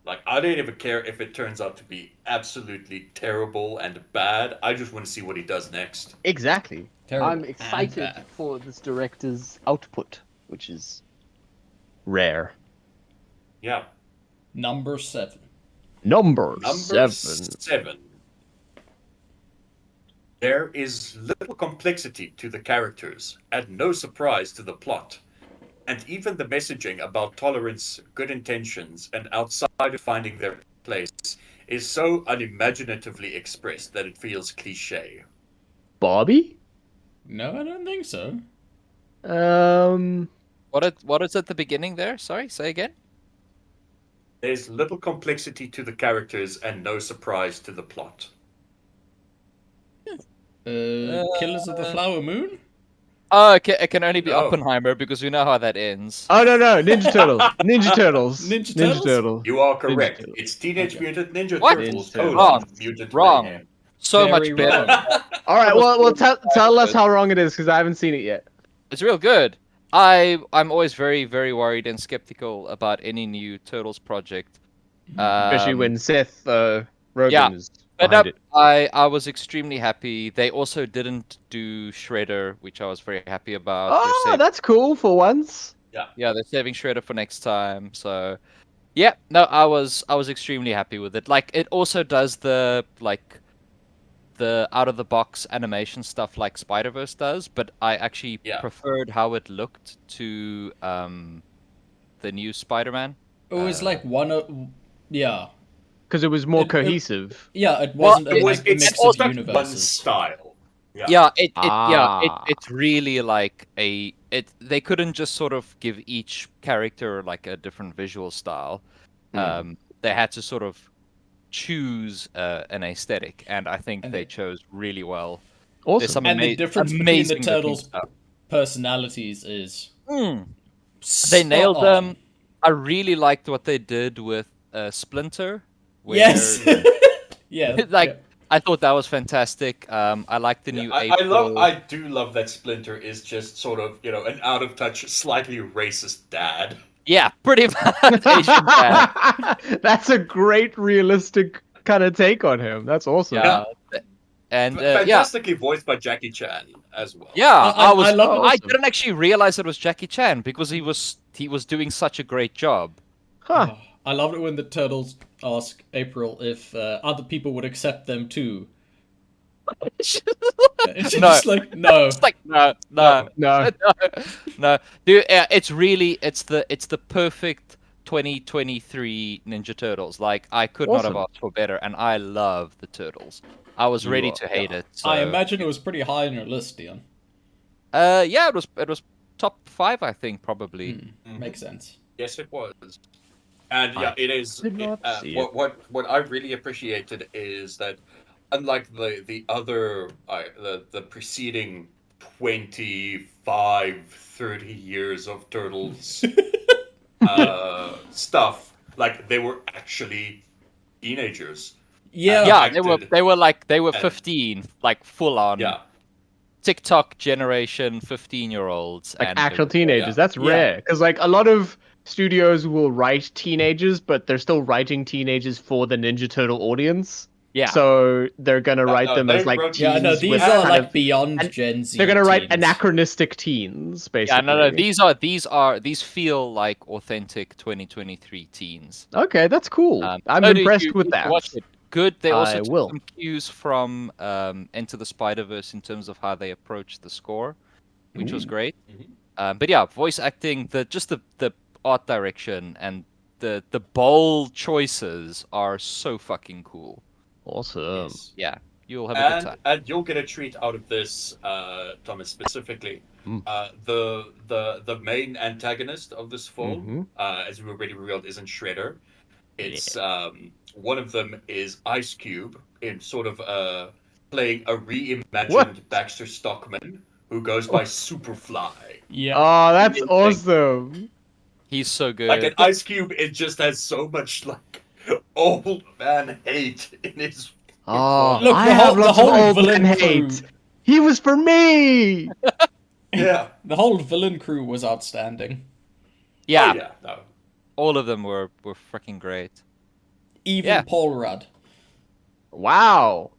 Like, I don't even care if it turns out to be absolutely terrible and bad. I just want to see what he does next. Exactly. Terrible I'm and excited bad. for this director's output, which is rare. Yeah. Number 7. Number Number 7. 7. There is little complexity to the characters and no surprise to the plot. And even the messaging about tolerance, good intentions, and outsiders finding their place is so unimaginatively expressed that it feels cliche. Bobby? No, I don't think so. Um, What is at the beginning there? Sorry, say again. There's little complexity to the characters and no surprise to the plot. Killers of the Flower Moon? Oh, okay, it can only be No. Oppenheimer because we know how that ends. oh no, Ninja Turtles. Ninja Turtles. Ninja Turtles? Turtles. You are Ninja correct. Turtles. It's Teenage Okay. Mutant Ninja What? Turtles: Ninja Turtles. Wrong. Mutant Wrong. Mayhem. So Very much better. wrong. All right, Almost well, all tell us good. how wrong it is because I haven't seen it yet. It's real good. I'm always very, very worried and skeptical about any new Turtles project. Especially when Seth Rogen yeah. is But behind it. I was extremely happy. They also didn't do Shredder, which I was very happy about. Oh, that's cool for once. Yeah, they're saving Shredder for next time. So, yeah, no, I was extremely happy with it. Like, it also does the out of the box animation stuff like Spiderverse does, but I actually Yeah. preferred how it looked to the new Spider-Man. It was like one of. Yeah. Because it was more It- cohesive. Yeah, it wasn't it a, was- a It's mix also of one universes. style. Yeah, Ah. it's really like they couldn't just sort of give each character like a different visual style. They had to sort of choose an aesthetic, and I think And they they- chose really well. There's Awesome. some And the difference between the amazing looking turtles' stuff. personalities is. They spot nailed on. them. I really liked what they did with Splinter. Where, Yes. Yeah. like yeah. I thought that was fantastic. I like the new I April. I do love that Splinter is just sort of, an out of touch, slightly racist dad. Yeah, pretty much. Asian dad. That's a great realistic kind of take on him. That's awesome. Yeah, and yeah, Fantastically voiced by Jackie Chan as well. yeah. I I love it. I Awesome. didn't actually realize it was Jackie Chan because he was doing such a great job. Huh. Oh, I loved it when the turtles ask April if other people would accept them too. It's No. just like, no. It's like no, No. no, dude. It's the perfect 2023 Ninja Turtles. Like I could not have Awesome. asked for better, and I love the Turtles. I was ready to hate it. So. I imagine it was pretty high on your list, Dion. Yeah, it was top 5, I think, probably. Makes sense. Yes, it was. And yeah, it is. did not see it. What I really appreciated is that, unlike the other the preceding 25, 30 years of Turtles stuff, like they were actually teenagers. Yeah. Yeah, acted. they were And- 15, like full on Yeah, TikTok generation 15-year-olds. Like and actual teenagers. yeah. That's Yeah. rare. Because like a lot of studios will write teenagers, but they're still writing teenagers for the Ninja Turtle audience. Yeah. So they're gonna write no, them they as like wrote- teens. Yeah, no, these with are kind like of- beyond and Gen Z. they're gonna write teens. anachronistic teens, basically. Yeah, no, these feel like authentic 2023 teens. Okay, that's cool. I'm no, dude, impressed you with need to that. watch it. Good. They also I took will. some cues from Into the Spider-Verse in terms of how they approached the score, which was great. But yeah, voice acting, the art direction and the bold choices are so fucking cool. Awesome. yes. Yeah, you'll have a good time. And you'll get a treat out of this, Thomas, specifically. The main antagonist of this film, as we already revealed, isn't Shredder. It's one of them is Ice Cube in sort of playing a reimagined What? Baxter Stockman who goes by Superfly. Yeah. Oh, that's Amazing. awesome. He's so good. Like an Ice Cube, it just has so much like old man hate in his. Oh, Look, I the have whole- the lots of whole old villain man crew. hate. He was for me. Yeah. The whole villain crew was outstanding. yeah, Oh, yeah. No. all of them were freaking great. Even Yeah. Paul Rudd, Wow.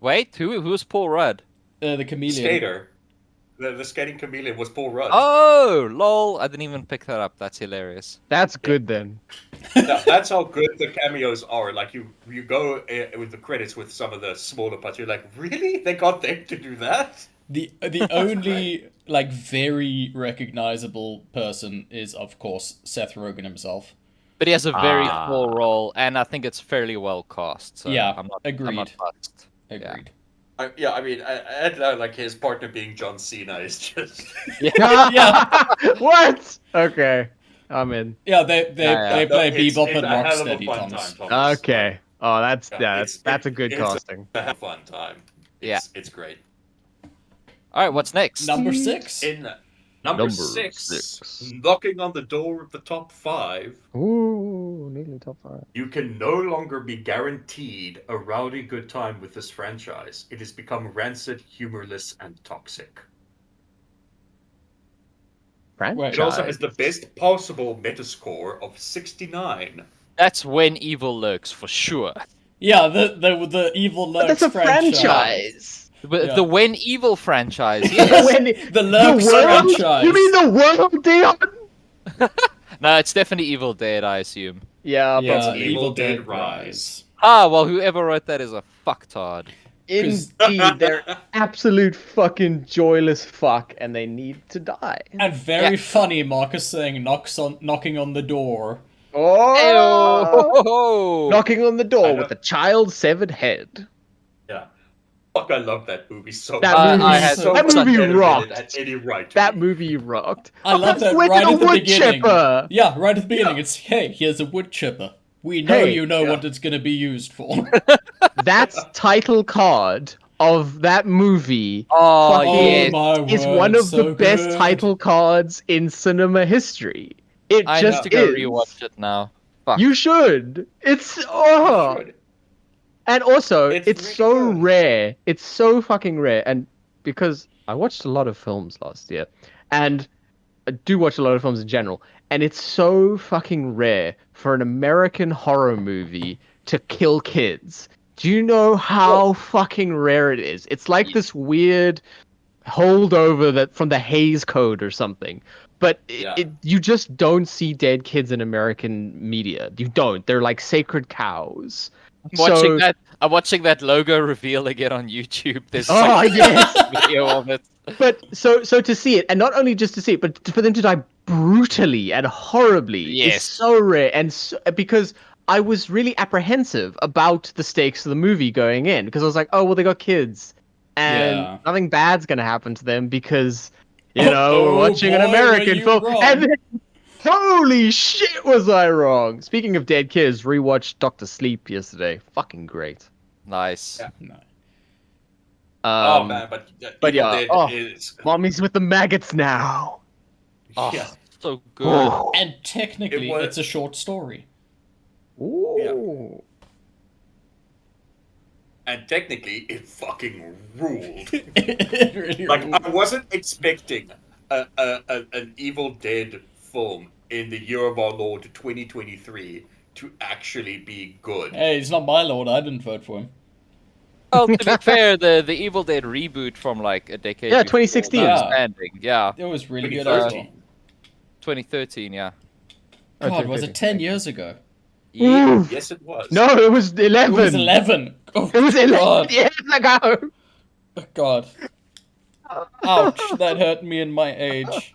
Wait, who's Paul Rudd? the chameleon. Skater. The skating chameleon was Paul Rudd. Oh, lol! I didn't even pick that up. That's hilarious. That's good then. That's how good the cameos are. Like you go with the credits with some of the smaller parts. You're like, really? They got them to do that? The only like very recognizable person is of course Seth Rogen himself. But he has a very Ah. full role, and I think it's fairly well cast. So Yeah, I'm not agreed. fussed. Agreed. I mean, and like his partner being John Cena is just. Yeah. What? Okay, I'm in. Yeah, they Yeah. play It's Bebop and a hell of a Rocksteady, fun Thomas. time, Thomas. Okay. Oh, that's Yeah, that's a good it's casting. a hell of a fun time. Yeah. It's great. All right, what's next? Number 6. In number Number 6, six. knocking on the door of the top 5, Ooh, nearly top 5. you can no longer be guaranteed a rowdy good time with this franchise. It has become rancid, humorless, and toxic. Franchise. It also has the best possible Metascore of 69. That's When Evil Lurks for sure. Yeah, the Evil But Lurks that's a franchise. franchise. Yeah. The When Evil franchise. Yes. When The Lurks world? franchise. You mean the world, Dion? No, it's definitely Evil Dead, I assume. Yeah, Yeah, probably. Evil Dead Dead Rise. Ah, well, whoever wrote that is a fucktard. Indeed, they're absolute fucking joyless fuck, and they need to die. And very Yeah. funny, Marcus saying knocking on the door. Oh! Oh! Knocking on the I door know. with a child's severed head. Yeah. Fuck, I love that movie so That much. movie, I had so that much movie better than rocked. it had any right to That be. movie rocked. I love that Went right to at the wood beginning. chipper. Yeah, right at the beginning. Yeah. It's, hey, here's a wood chipper. We know Hey, you know yeah. what it's gonna be used for. That's title card of that movie. Oh, Fucking- yes. my word, It's one of so the best good. title cards in cinema history. It I just need to go is. rewatch it now. Fuck. You should. It's You oh, should. and also It's it's really so good. rare. It's so fucking rare, and because I watched a lot of films last year, and I do watch a lot of films in general, and it's so fucking rare for an American horror movie to kill kids. Do you know how fucking rare it is? It's like this weird holdover that from the Hays Code or something. But Yeah. you just don't see dead kids in American media. You don't. They're like sacred cows. I'm watching that logo reveal again on YouTube. There's Oh, like yes. a video of it. But so to see it, and not only just to see it, but for them to die brutally and horribly Yes. is so rare. And so, because I was really apprehensive about the stakes of the movie going in, because I was like, oh well, they got kids, and Yeah. nothing bad's gonna happen to them because you Oh, know we're oh watching an boy, were American you film. wrong. And then, holy shit, was I wrong? Speaking of dead kids, rewatched Doctor Sleep yesterday. Fucking great. Nice. Yeah. No. Oh man, but but Evil yeah, Dead oh. is. Mommy's with the maggots now. Oh, Yeah. so good. Oh. And technically, It was- it's a short story. Ooh. And technically, it fucking ruled. It really Like ruled. I wasn't expecting an Evil Dead film in the year of our Lord 2023 to actually be good. Hey, he's not my lord. I didn't vote for him. Well, to be fair, the Evil Dead reboot from like a decade. Yeah, before 2016. that Yeah. Standing. Yeah, It was really good as well. 2013. 2013. Yeah. Oh, God, was it 2013. 10 years ago? Yeah. Oof. Yes, it was. No, it was 11. It was 11. Oh, It was 11 God. years ago. Oh, God. Ouch, that hurt me in my age.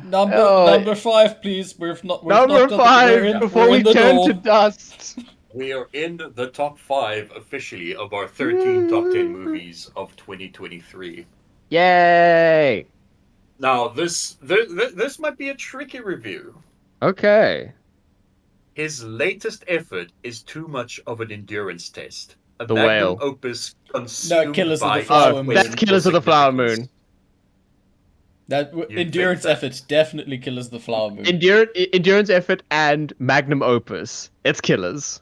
Number Oh. number 5, please. We've Number knocked on the- 5 we're in- before we're we in the turn door. to dust. We are in the top 5 officially of our 13 top 10 movies of 2023. Yay. Now, this might be a tricky review. Okay. His latest effort is too much of an endurance test. A The magnum Whale. opus consumed Killers of by the Flower its Moon. That's weight Killers of the Flower Moon. significance. That You endurance think that? effort definitely kills the flower moon. Endurance effort and magnum opus. It's Killers.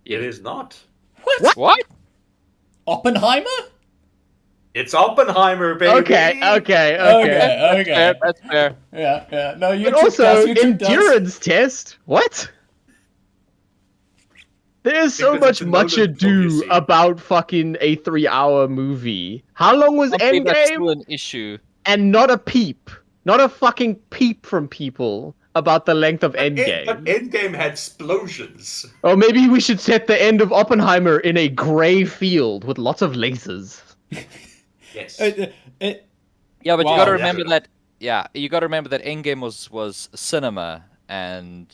It is not. What? Oppenheimer? It's Oppenheimer, baby. Okay. Okay, Yeah, okay. that's fair. Yeah. No, you But tricked also, us, you tricked us. endurance test? What? There's so Because it's much a much Nolan film, you ado see. about fucking a 3-hour movie. How long was Maybe that's Endgame? still an issue. And not a peep. Not a fucking peep from people about the length of But Endgame. Endgame had explosions. Or maybe we should set the end of Oppenheimer in a grey field with lots of lasers. Yes. Yeah, but Wow. you got to Yeah. remember that. Yeah, you got to remember that Endgame was cinema, and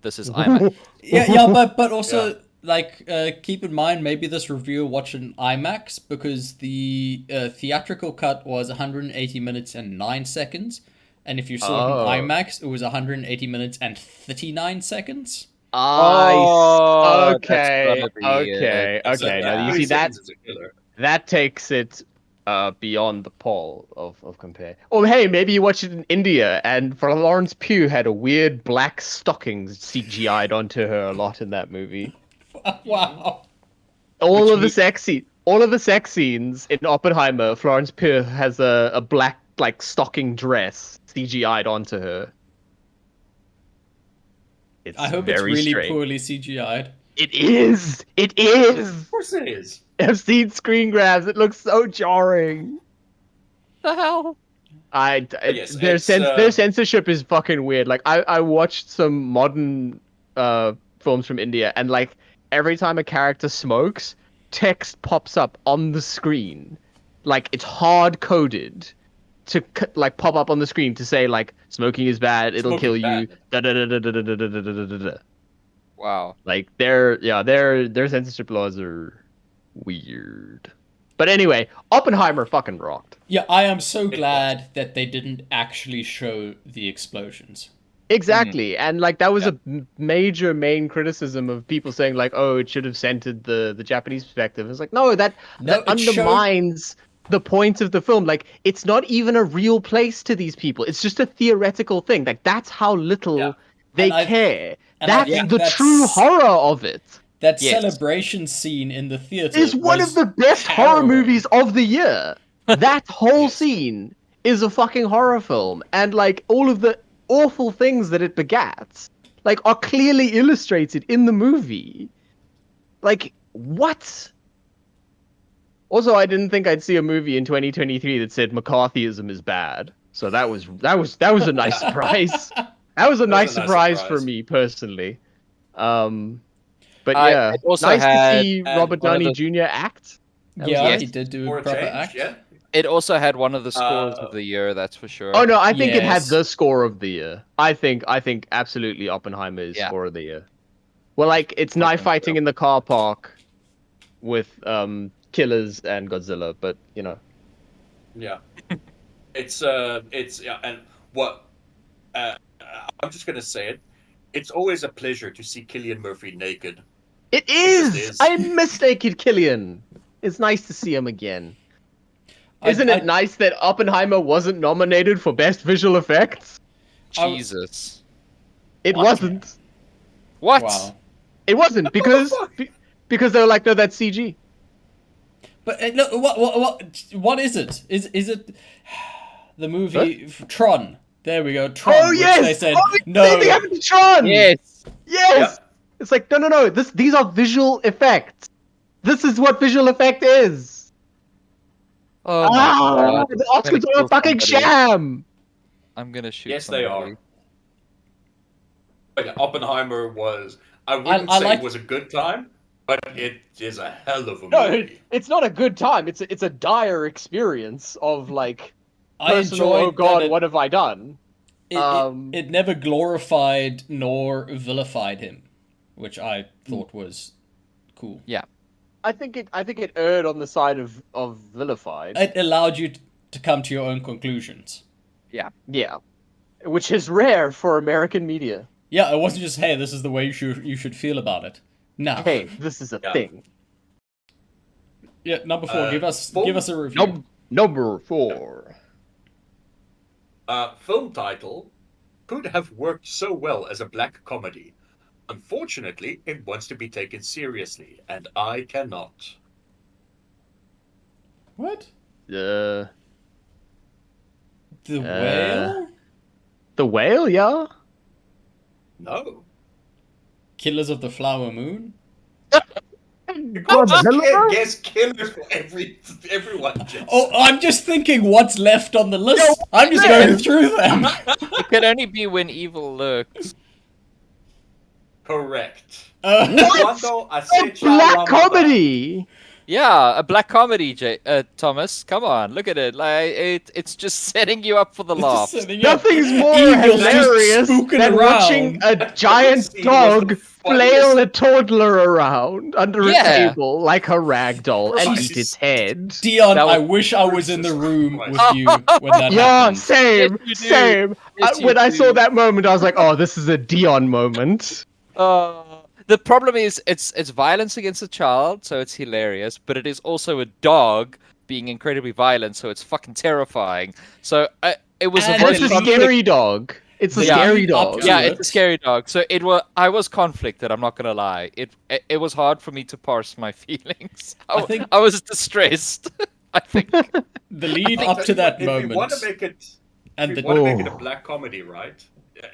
this is IMAX. Yeah, but also like keep in mind maybe this reviewer watched in IMAX because the theatrical cut was 180 minutes and 9 seconds, and if you saw it in Oh. IMAX, it was 180 minutes and 39 seconds. Oh, that's Okay, gotta be okay, it. okay. Now Yeah. you 3 see that seconds is a killer. that takes it beyond the pole of compare. Oh, hey, maybe you watched it in India, and Florence Pugh had a weird black stockings CGI'd onto her a lot in that movie. Wow. All of the sex scenes in Oppenheimer, Florence Pugh has a black like stocking dress CGI'd onto her. It's I hope it's very really strange. poorly CGI'd. It is. It is. Of course it is. I've seen screen grabs. It looks so jarring. The hell? Yes, Their it's, their censorship is fucking weird. Like I watched some modern films from India, and like every time a character smokes, text pops up on the screen, like it's hard coded to like pop up on the screen to say like smoking is bad, it'll Smoking kill you. bad. Da da da da da da da da da da da. Wow. Like their censorship laws are weird. But anyway, Oppenheimer fucking rocked. Yeah, I am so was. glad that they didn't actually show the explosions. Exactly, and like that was Yeah. a major main criticism of people saying like, oh, it should have centered the Japanese perspective. It's like, no, that No, it showed- undermines the point of the film. Like, it's not even a real place to these people. It's just a theoretical thing. Like, that's how little Yeah. they And I- care. and I That's think the that's- true horror of it. That Yes. celebration scene in the theater Is one was of the best horror harrowing. movies of the year. That whole Yes. scene is a fucking horror film, and like all of the awful things that it begats, like are clearly illustrated in the movie. Like what? Also, I didn't think I'd see a movie in 2023 that said McCarthyism is bad. So that was a nice surprise. That was a nice surprise for me personally. But yeah, it also nice to had see and Robert one of Downey the- Jr. act. That was Yeah, nice. he did do For a a proper change, act. yeah. It also had one of the scores Uh, of the year, that's for sure. Oh no, I think it had Yes. the score of the year. I think absolutely Oppenheimer is Yeah. score of the year. Well, like it's Fucking knife fighting incredible. in the car park with killers and Godzilla, but you know. Yeah. It's yeah, and what I'm just gonna say it. It's always a pleasure to see Cillian Murphy naked. It just is. is. I mistaken Killian. It's nice to see him again. Isn't it nice that Oppenheimer wasn't nominated for best visual effects? Jesus. It What? wasn't. What? Wow. It wasn't because because they were like, no, that's CG. But look, what is it? Is it the movie Tron? There we go, Tron. Oh which yes. they said no. They haven't been Tron. Yes. Yes. Yeah. It's like no. These are visual effects. This is what visual effect is. Oh my god. The I'm gonna Oscars are kill a fucking somebody. sham. I'm gonna shoot Yes, they somebody. are. But Oppenheimer was. I wouldn't I say like- it was a good time, but it is a hell of a No, movie. it's not a good time. It's a dire experience of like I personal. enjoyed Oh God, that what have I done? it never glorified nor vilified him, which I thought was cool. Yeah. I think it erred on the side of vilified. It allowed you to come to your own conclusions. Yeah. Yeah, which is rare for American media. Yeah, it wasn't just hey, this is the way you should feel about it. No. Hey, this is a Yeah. thing. Yeah, number 4. Give us a review. Number 4. Film title could have worked so well as a black comedy. Unfortunately, it wants to be taken seriously, and I cannot. What? The Whale? The Whale, yeah. No. Killers of the Flower Moon? You Oh, can't vanilla? just guess killers for everyone, Jason. Oh, I'm just thinking what's left on the list. Yo, I'm just yeah. going through them. It can only be when evil lurks. Correct. What? Cuando A acecha black la maldad. comedy. Yeah, a black comedy, Thomas. Come on, look at it. Like it's just setting you up for the Just laughs. sitting up. Nothing's more Evil's just hilarious spooking than around. watching a giant scene was the dog funniest. flail a toddler around under a Yeah. table like a rag doll and Christ. eat its head. Dion, That was- I wish I was in the Jesus room Christ. with you when that Yeah, happened. same, Yes, you do. same. Yes, you When I saw do. that moment, I was like, "Oh, this is a Dion moment." The problem is it's violence against a child, so it's hilarious, but it is also a dog being incredibly violent, so it's fucking terrifying. So it was And a And voice it's a the- scary dog. It's a the scary lead up dog. to Yeah, it. it's a scary dog. So I was conflicted. I'm not gonna lie. It was hard for me to parse my feelings. I think- I was distressed. I think. The lead I'll up tell to you that what, if you want moment. to make it, And if you the- want to make it a Oh. black comedy, right?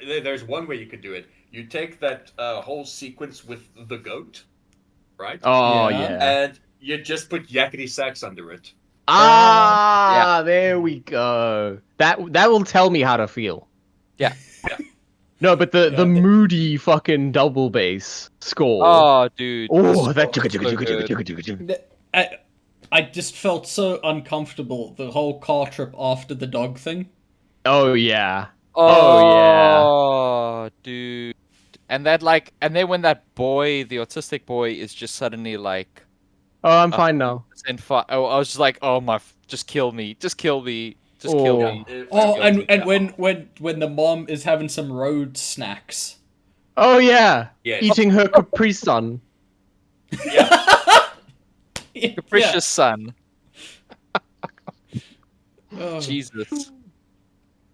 There's one way you could do it. You take that whole sequence with the goat, right? Oh Yeah. yeah. And you just put yakety sax under it. There we go. That will tell me how to feel. Yeah. No, but the Yeah. moody fucking double bass score. Oh, dude. Oh, this that song is so good. I just felt so uncomfortable the whole car trip after the dog thing. Oh yeah. Oh, dude. And then when that boy, the autistic boy, is just suddenly like, Oh, I'm fine now. I was just like, oh my, just kill me, just kill me, just kill Oh. me. Oh, and Yeah. when the mom is having some road snacks. Oh yeah. Yes. Eating her Capri Sun. Yeah. Capricious son. Oh. Jesus.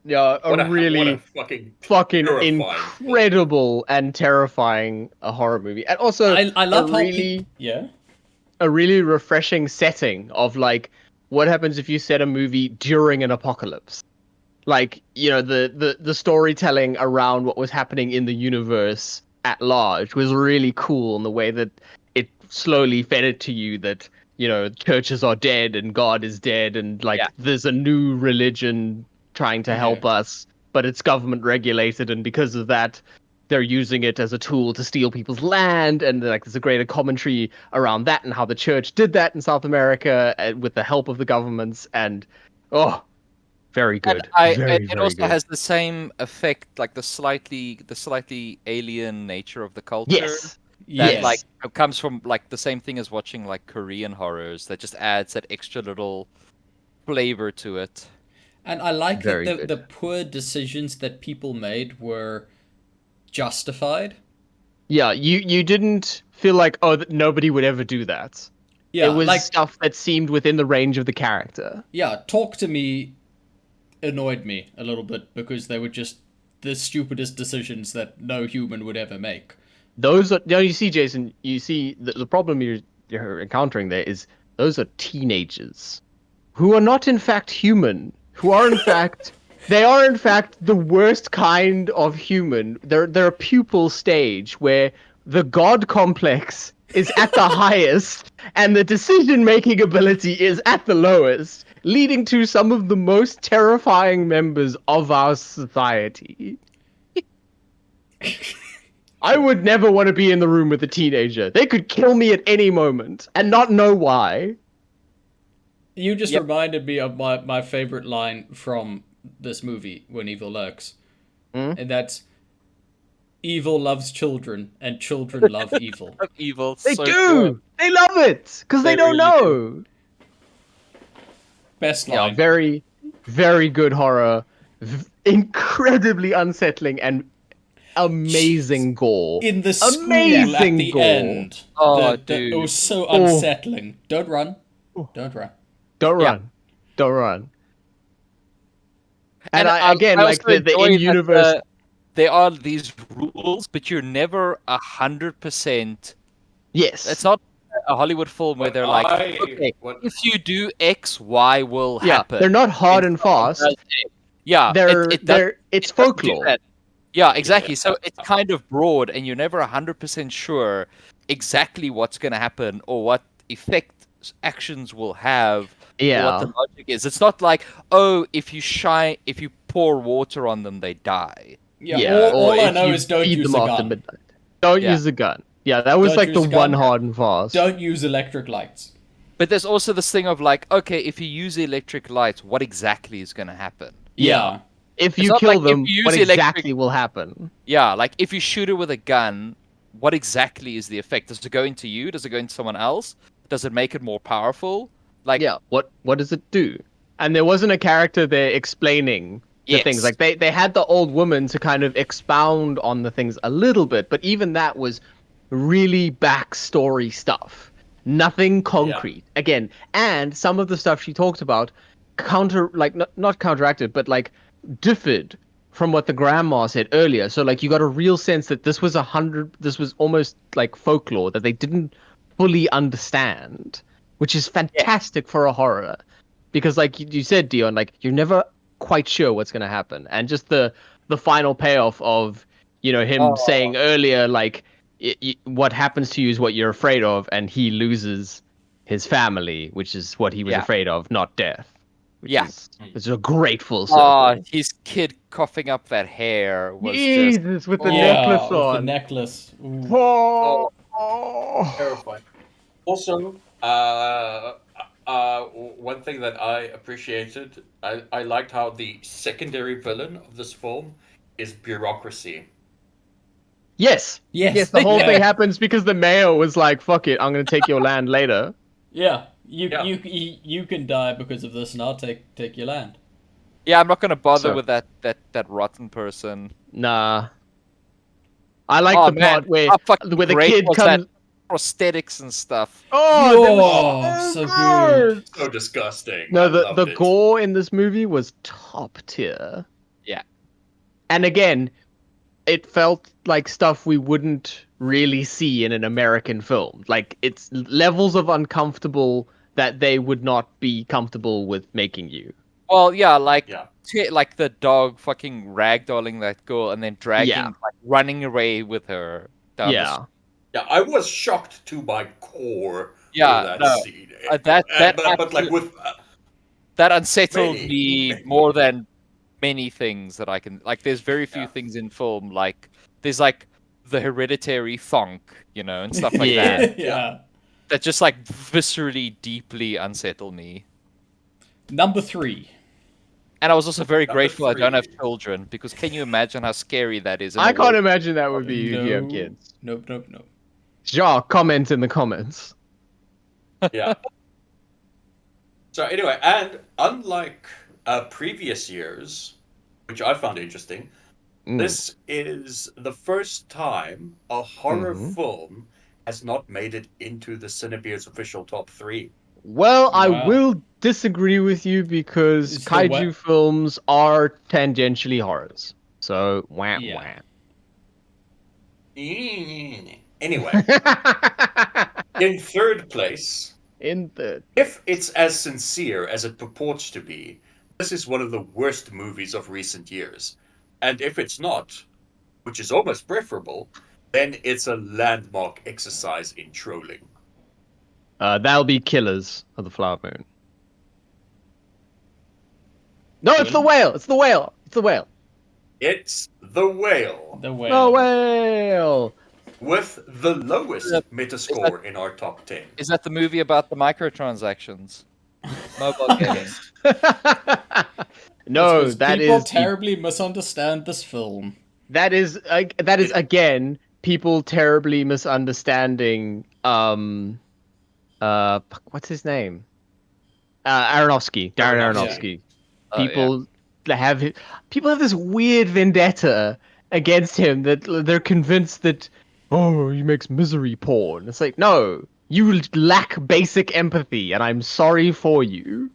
Yeah, What a really fucking fucking terrifying incredible and terrifying horror movie. And also I love how really yeah. a really refreshing setting of like what happens if you set a movie during an apocalypse. Like, you know, the storytelling around what was happening in the universe at large was really cool in the way that it slowly fed it to you that, you know, churches are dead and God is dead and like Yeah. there's a new religion trying to help us, but it's government regulated, and because of that they're using it as a tool to steal people's land, and like there's a greater commentary around that and how the church did that in South America with the help of the governments, and very good. Very, It very also good. has the same effect, like the slightly alien nature of the culture. Yes. That Yes. like it comes from like the same thing as watching like Korean horrors. That just adds that extra little flavor to it. And I like Very that good. the poor decisions that people made were justified. Yeah, you didn't feel like nobody would ever do that. Yeah, It was like stuff that seemed within the range of the character. yeah, Talk to Me annoyed me a little bit because they were just the stupidest decisions that no human would ever make. Those are you see, Jason. You see the problem you're encountering there is those are teenagers who are not in fact human. Who are in fact they are in fact the worst kind of human. They're a pupil stage where the god complex is at the highest and the decision-making ability is at the lowest, leading to some of the most terrifying members of our society. I would never want to be in the room with a teenager. They could kill me at any moment and not know why. You just Yep. reminded me of my favorite line from this movie, When Evil Lurks. And that's, evil loves children, and children love evil. Evil. They so do! good. They love it! Because they They don't really know! Best Yeah, line. very, very good horror. Incredibly unsettling and amazing gore. In the school Amazing at the gore. end. Oh, It dude. was so unsettling. Don't run. Don't run. Don't Yeah. run. Don't run. And I again, also like the enjoy in-universe... that, there are these rules, but you're never 100%. Yes. It's not a Hollywood film where they're like, okay, if you do X, Y will Yeah, happen. they're not hard and Someone fast. does X. Yeah, It's it doesn't do folklore. that. Yeah, exactly. So it's kind of broad, and you're never 100% sure exactly what's going to happen or what effect actions will have or what the Yeah. logic is. It's not like, oh, if you pour water on them, they die. Yeah, Yeah. Or all I if know you is don't feed use them a after gun. midnight. Don't Yeah. use a gun. Yeah, that was Don't like the use a gun. one hard and fast. Don't use electric lights. But there's also this thing of like, okay, if you use electric lights, what exactly is going to happen? Yeah. Yeah. If It's you not kill like if them, you what use electric. exactly will happen? Yeah, like if you shoot it with a gun, what exactly is the effect? Does it go into you? Does it go into someone else? Does it make it more powerful? Like, Yeah, what does it do? And there wasn't a character there explaining the things. yes. Like they had the old woman to kind of expound on the things a little bit, but even that was really backstory stuff. Nothing concrete. Again, and some of the stuff she talked about not counteracted, but like differed from what the grandma said earlier. So like you got a real sense that this was almost like folklore that they didn't fully understand, which is Yeah. fantastic for a horror. Because like you said, Dion, like you're never quite sure what's gonna happen. And just the final payoff of, him Oh, saying earlier, like what happens to you is what you're afraid of, and he loses his family, which is what he was yeah. afraid of, not death. Which Yeah. is a great full Oh, circle. his kid coughing up that hair was just Jesus, with the Yeah, necklace with the on. necklace. Ooh. Oh, Oh, terrifying. Also, one thing that I appreciated, I liked how the secondary villain of this film is bureaucracy. yes. Yes, Yes. the whole thing Yeah. happens because the mayor was like, fuck it, I'm gonna take your land later. Yeah. Yeah. You can die because of this, and I'll take your land. yeah. I'm not gonna bother So, with that rotten person. nah. I like Oh the man, part where how fucking the great kid was that comes. prosthetics and stuff? Oh, they were Oh, so so good. So disgusting. No, I the loved it. gore in this movie was top tier. Yeah. And again, it felt like stuff we wouldn't really see in an American film. Like it's levels of uncomfortable that they would not be comfortable with making you. Well, yeah, like Yeah. like the dog fucking ragdolling that girl and then Yeah. dragging, like running away with her down the. Yeah. Yeah, I was shocked to my core with Yeah, that no, scene. But like with that unsettled many, me many. more than many things that I can like. There's very few Yeah. things in film like there's like the hereditary thonk, and stuff like Yeah. that Yeah. that just like viscerally, deeply unsettle me. Number 3. And I was also very Number grateful I don't have 3. children because can you imagine how scary that is in a I can't world? imagine that would be you if you have No. kids. Nope. Nope. Nope. Ja, comment in the comments. Yeah. So anyway, and unlike previous years, which I found interesting, this is the first time a horror Mhm. film has not made it into the CineBeards official top 3. Well, I Wow. will disagree with you because It's the kaiju films are tangentially horrors. So, wah Yeah. Anyway, wah. in third place, In third. if it's as sincere as it purports to be, this is one of the worst movies of recent years. And if it's not, which is almost preferable, then it's a landmark exercise in trolling. That'll be Killers of the Flower Moon. No, it's the whale. It's the whale. It's the whale. It's The Whale, The The whale. whale. with the lowest Is Metascore in our top 10. Is that the movie about the microtransactions? Mobile gaming. No, It's 'cause that people is terribly misunderstand this film. that is again people terribly misunderstanding what's his name? Darren Aronofsky. Aronofsky. Oh, yeah. People have this weird vendetta against him that they're convinced that he makes misery porn. It's like, no, you lack basic empathy, and I'm sorry for you.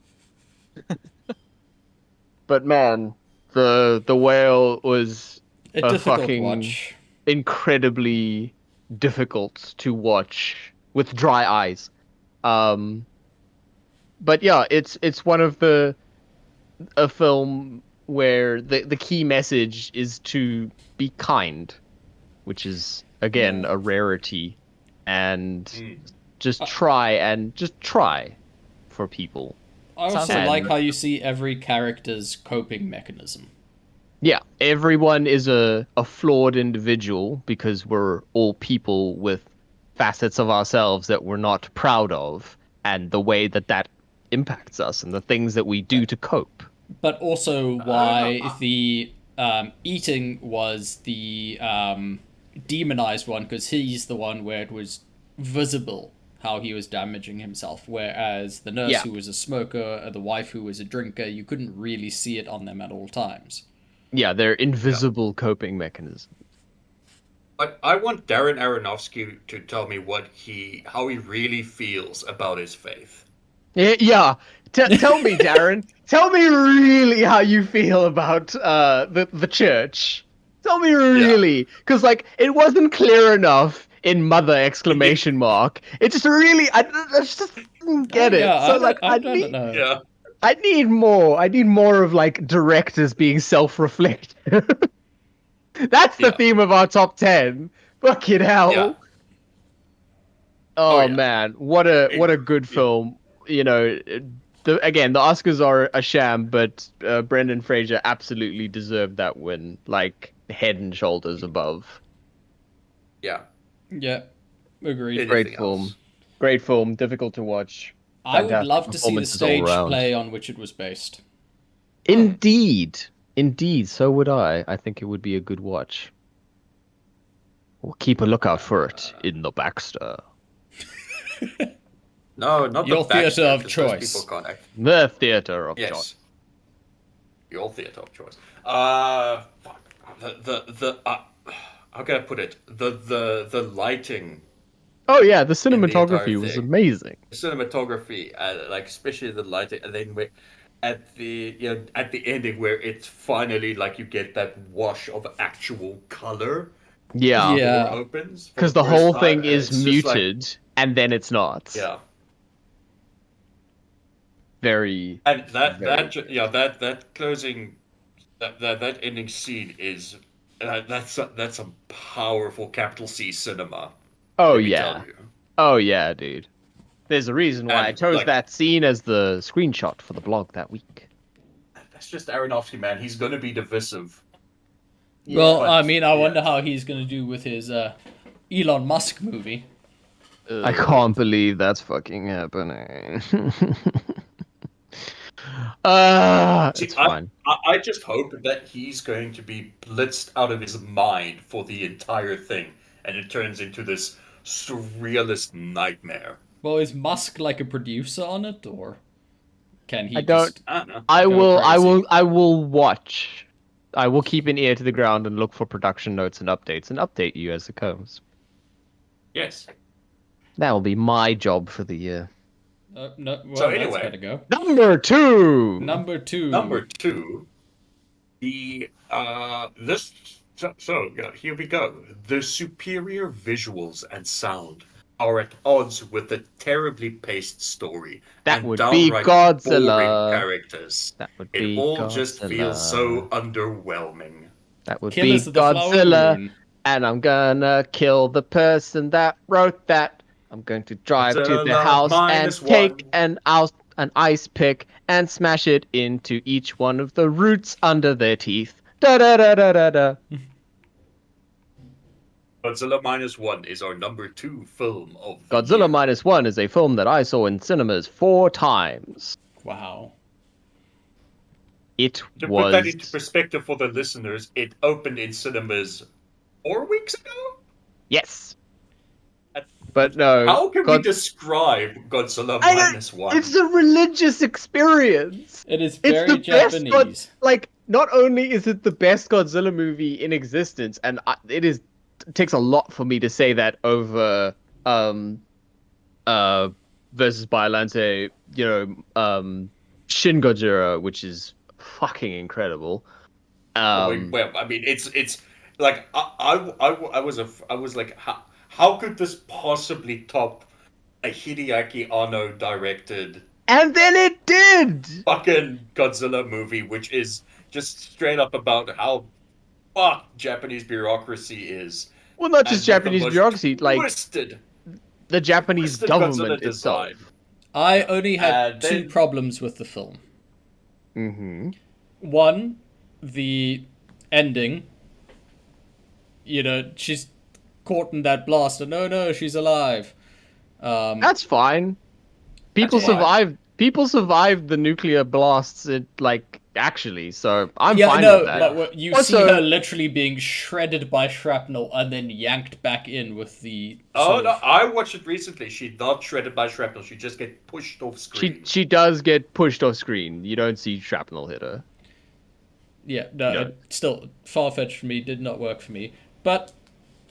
But man, the whale was A a difficult fucking watch. incredibly difficult to watch with dry eyes. But yeah, it's one of a film where the key message is to be kind, which is again Yeah. a rarity. and just Uh, try for people. I Sounds also like- like how you see every character's coping mechanism. Yeah, everyone is a flawed individual because we're all people with facets of ourselves that we're not proud of, and the way that impacts us and the things that we do to cope. But also why the eating was the demonized one, because he's the one where it was visible how he was damaging himself, whereas the nurse Yeah. who was a smoker or the wife who was a drinker, you couldn't really see it on them at all times. Yeah, they're invisible coping mechanisms. But I want Darren Aronofsky to tell me how he really feels about his faith. Yeah. Tell me, Darren. Tell me really how you feel about the church. Tell me really, because like it wasn't clear enough in Mother exclamation mark. It just really I just didn't get it. Yeah, So like I don't know. Yeah. I need more. I need more of like directors being self-reflective. That's the Yeah. theme of our top 10. Fucking hell. Yeah. Oh yeah. man, what a good Yeah. film. You know, the Oscars are a sham, but Brendan Fraser absolutely deserved that win, like head and shoulders above. Yeah. Yeah, agreed. Anything Great film. else? Great film, difficult to watch. I would Fantastic love to see the performances all stage around. play on which it was based. Indeed. Indeed, so would I. I think it would be a good watch. We'll keep a lookout for it in the Baxter. No, not Your the Baxter, theatre of 'cause those choice. people can't act. The theater of Yes. choice. Your theatre of choice. Fuck. How can I put it? The lighting, Oh yeah, the entire cinematography was thing. amazing. cinematography, like especially the lighting, and then at the ending where it's finally like you get that wash of actual color. Yeah. The Yeah. door opens for Because the first whole time, thing and is it's just like- muted, and then it's not. yeah. Very. And that Very that closing that ending scene is that's some powerful capital C cinema. Oh let me yeah. tell you. Oh yeah, dude. There's a reason why I And, chose like- that scene as the screenshot for the blog that week. That's just Aronofsky, man. He's gonna be divisive. Well, but- I mean, I wonder yeah. how he's going to do with his Elon Musk movie. I can't believe that's fucking happening. See, It's fine. I just hope that he's going to be blitzed out of his mind for the entire thing, and it turns into this surrealist nightmare. Well, is Musk like a producer on it, or can he I don't- just... I don't know. I Go will. crazy. I will watch. I will keep an ear to the ground and look for production notes and update you as it comes. Yes. That will be my job for the year. No, well, So that's anyway. gotta go. Number 2. Number 2. Number 2, the this so yeah, here we go. The superior visuals and sound are at odds with the terribly paced story That and would be downright Godzilla. boring characters. That would It be all Godzilla. just feels so underwhelming. That would Killers be of the Flower Godzilla. Moon. And I'm gonna kill the person that wrote that. I'm going to drive to the Godzilla house and minus take one. an ice pick and smash it into each one of the roots under their teeth. Da da da da da da. Godzilla minus one is our number 2 film of the Godzilla year. Minus One is a film that I saw in cinemas 4 times. Wow. It To was put that into perspective for the listeners, it opened in cinemas 4 weeks ago? yes, but no. How can we describe Godzilla I don't- minus one? It's a religious experience. It is It's very the best Japanese. Like, not only is it the best Godzilla movie in existence, and it takes a lot for me to say that over versus Biollante, Shin Godzilla, which is fucking incredible. Well, I mean, it's like I was like, how could this possibly top a Hideaki Anno directed And then it did. fucking Godzilla movie, which is just straight up about how fucked Japanese bureaucracy is. Well, not and just with the Japanese most bureaucracy, like twisted. the Japanese Twisted Godzilla government itself. design. I only had then- two problems with the film. Mm-hmm. One, the ending. You know, she's caught in that blast, and no, she's alive. That's fine. People That's fine. survived. People survived the nuclear blasts. Actually, so I'm Yeah, fine no, with that. but you see Also- her literally being shredded by shrapnel and then yanked back in with the. Oh sort no! of- I watched it recently. She's not shredded by shrapnel. She just get pushed off screen. She does get pushed off screen. You don't see shrapnel hit her. Yeah, no, No. it still far-fetched for me. Did not work for me, but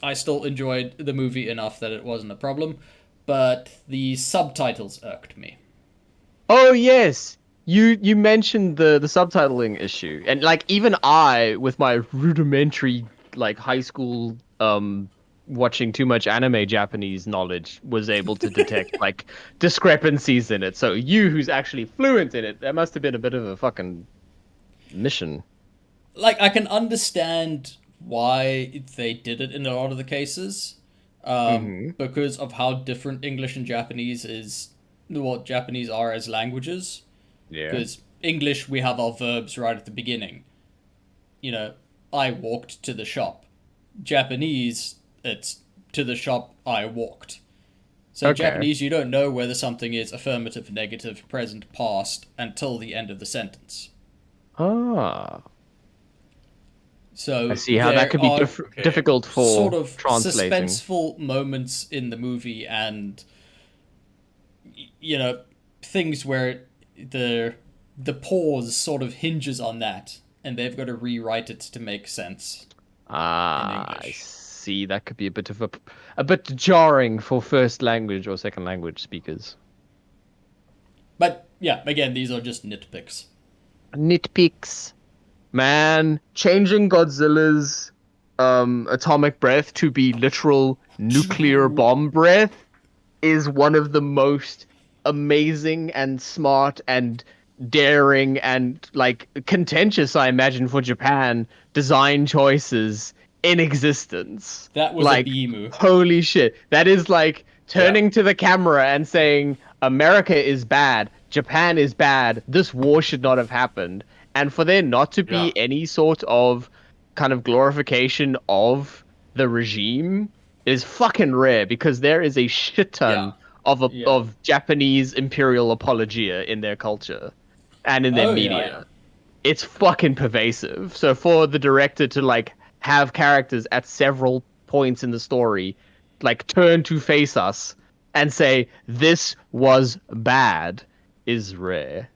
I still enjoyed the movie enough that it wasn't a problem. But the subtitles irked me. Oh yes, you mentioned the subtitling issue, and like even I, with my rudimentary like high school watching too much anime Japanese knowledge, was able to detect like discrepancies in it. So you, who's actually fluent in it, that must have been a bit of a fucking mission. Like, I can understand why they did it in a lot of the cases, because of how different English and Japanese is, what Japanese are as languages. Yeah. Because English, we have our verbs right at the beginning. You know, I walked to the shop. Japanese, it's to the shop I walked. So in Okay. Japanese, you don't know whether something is affirmative, negative, present, past until the end of the sentence. Ah. So I see how that there could be are difficult for sort of translating. suspenseful moments in the movie, and you know, things where the pause sort of hinges on that, and they've got to rewrite it to make sense. Ah, I English. see. That could be a bit of a bit jarring for first language or second language speakers. But yeah, again, these are just nitpicks. Nitpicks. Man, changing Godzilla's atomic breath to be literal nuclear bomb breath is one of the most amazing and smart and daring and like contentious, I imagine, for Japan design choices in existence. That was like, a B-moo. holy shit. That is like turning to the camera and saying, America is bad, Japan is bad, this war should not have happened. And for there not to be any sort of kind of glorification of the regime is fucking rare, because there is a shit ton of Japanese imperial apologia in their culture and in their Oh, media. yeah. It's fucking pervasive. So for the director to like have characters at several points in the story like turn to face us and say this was bad is rare.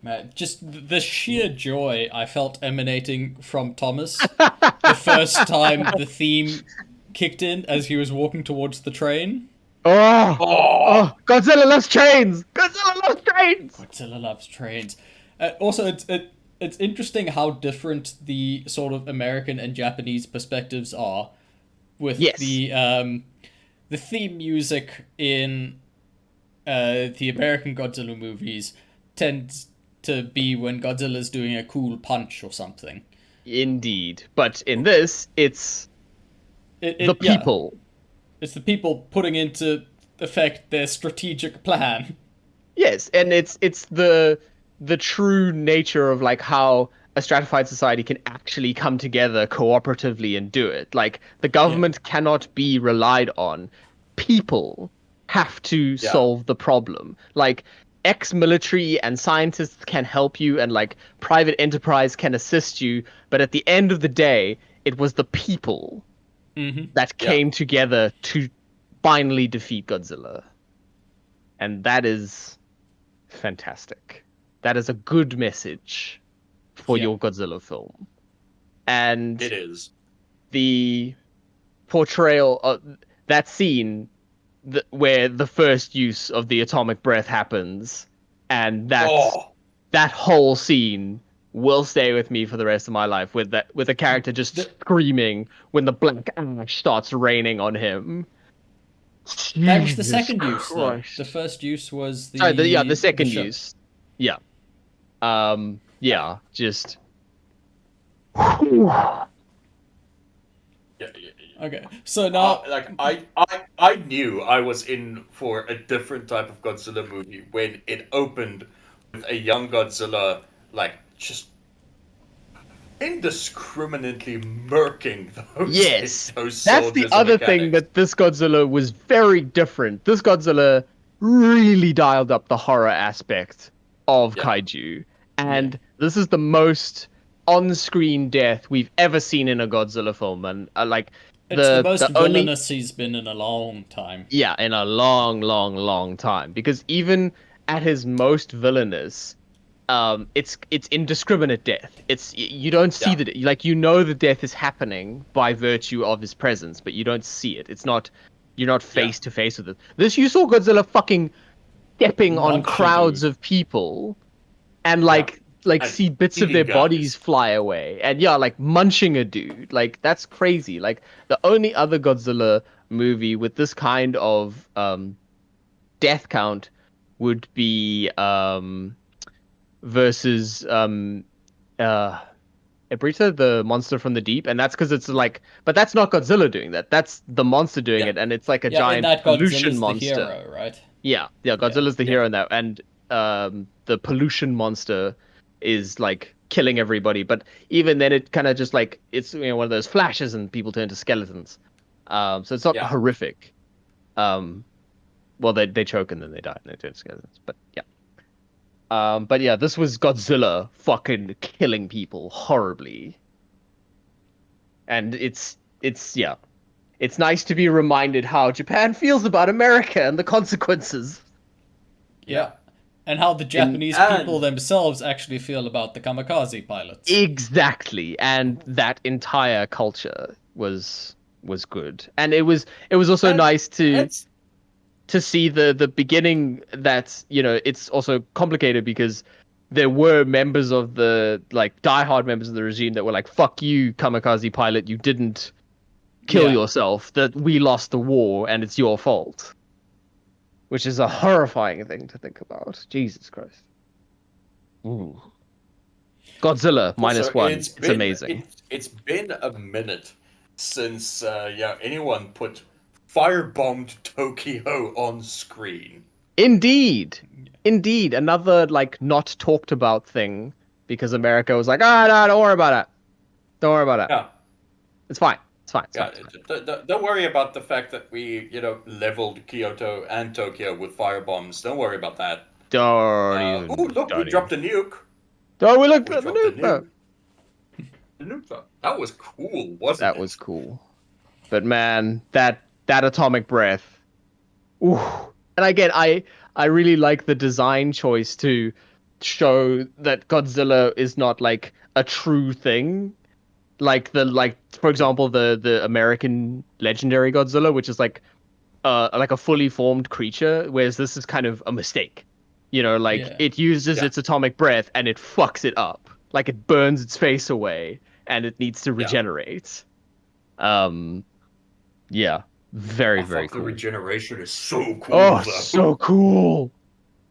Man, just the sheer joy I felt emanating from Thomas the first time the theme kicked in as he was walking towards the train. Oh, Godzilla loves trains! Godzilla loves trains! Godzilla loves trains. Also, it's interesting how different the sort of American and Japanese perspectives are with the theme music in the American Godzilla movies tends to be when Godzilla's doing a cool punch or something. Indeed. But in this, it's the people. Yeah. It's the people putting into effect their strategic plan. Yes, and it's the true nature of like how a stratified society can actually come together cooperatively and do it. Like the government cannot be relied on. People have to solve the problem. Like ex-military and scientists can help you, and like private enterprise can assist you, but at the end of the day, it was the people that came together to finally defeat Godzilla. And that is fantastic. That is a good message for your Godzilla film. And it is. The portrayal of that scene where the first use of the atomic breath happens, and that whole scene will stay with me for the rest of my life, with a character just screaming when the black ash starts raining on him. That was the Jesus second use, though. Christ. The first use was the the second ship. use. Yeah. Just. Yeah, Okay, so now I knew I was in for a different type of Godzilla movie when it opened with a young Godzilla just indiscriminately murking Yes, those that's the soldiers and other thing mechanics. that this Godzilla was very different. This Godzilla really dialed up the horror aspect of Yeah, kaiju, and this is the most on-screen death we've ever seen in a Godzilla film, and it's the the most only villainous he's been in a long time. yeah, in a long, long, long time. Because even at his most villainous, it's indiscriminate death. You don't see yeah, that, like, you know the death is happening by virtue of his presence, but you don't see it. It's not You're not yeah, face to face with it. This You saw Godzilla fucking stepping on Munch a crowds dude. of people and yeah. And see bits of eating their bodies guys. fly away, and yeah, like munching a dude. Like, that's crazy. Like, the only other Godzilla movie with this kind of death count would be versus uh Ebrita, the monster from the deep, and that's because it's like, but that's not Godzilla doing that. That's the monster doing Yeah, it, and it's like a Yeah, in giant that pollution Godzilla's the monster. hero, right? Yeah, Yeah. Godzilla's the yeah, hero in that, and the pollution monster is like killing everybody. But even then, it kind of just like, it's, one of those flashes and people turn to skeletons. So it's not yeah. horrific. Um, well, they choke and then they die and they turn to skeletons. But yeah. But yeah, this was Godzilla fucking killing people horribly, and yeah, it's nice to be reminded how Japan feels about America and the consequences. Yeah. Yeah. And how the Japanese people And themselves actually feel about the kamikaze pilots. Exactly, and that entire culture was good, and it was also and nice it's to see the beginning, that, it's also complicated because there were members of the, like, diehard members of the regime that were like, fuck you, kamikaze pilot, you didn't kill Yeah. yourself, that we lost the war and it's your fault, which is a horrifying thing to think about. Jesus Christ. Ooh. Godzilla also -1, it's amazing. it's been a minute since anyone put firebombed Tokyo on screen. Indeed. Indeed. Another, like, not talked about thing, because America was like, no, don't worry about it. Don't worry about it. Yeah, It's fine. It's fine. It's fine. yeah. It's fine. Don't worry about the fact that we leveled Kyoto and Tokyo with firebombs. Don't worry about that. Oh, look, we Don't even. dropped a nuke. Oh, we looked We at the dropped a nuke. nuke. The nuke. That was cool, wasn't That it? was cool. But man, that atomic breath. Ooh. And again, I really like the design choice to show that Godzilla is not like a true thing. Like, for example, the American legendary Godzilla, which is like a fully formed creature, whereas this is kind of a mistake. Like, Yeah. it uses Yeah, its atomic breath and it fucks it up. Like, it burns its face away and it needs to yeah. regenerate. Um, yeah, very, Oh very fuck, the cool. regeneration is so cool Oh, though. so cool.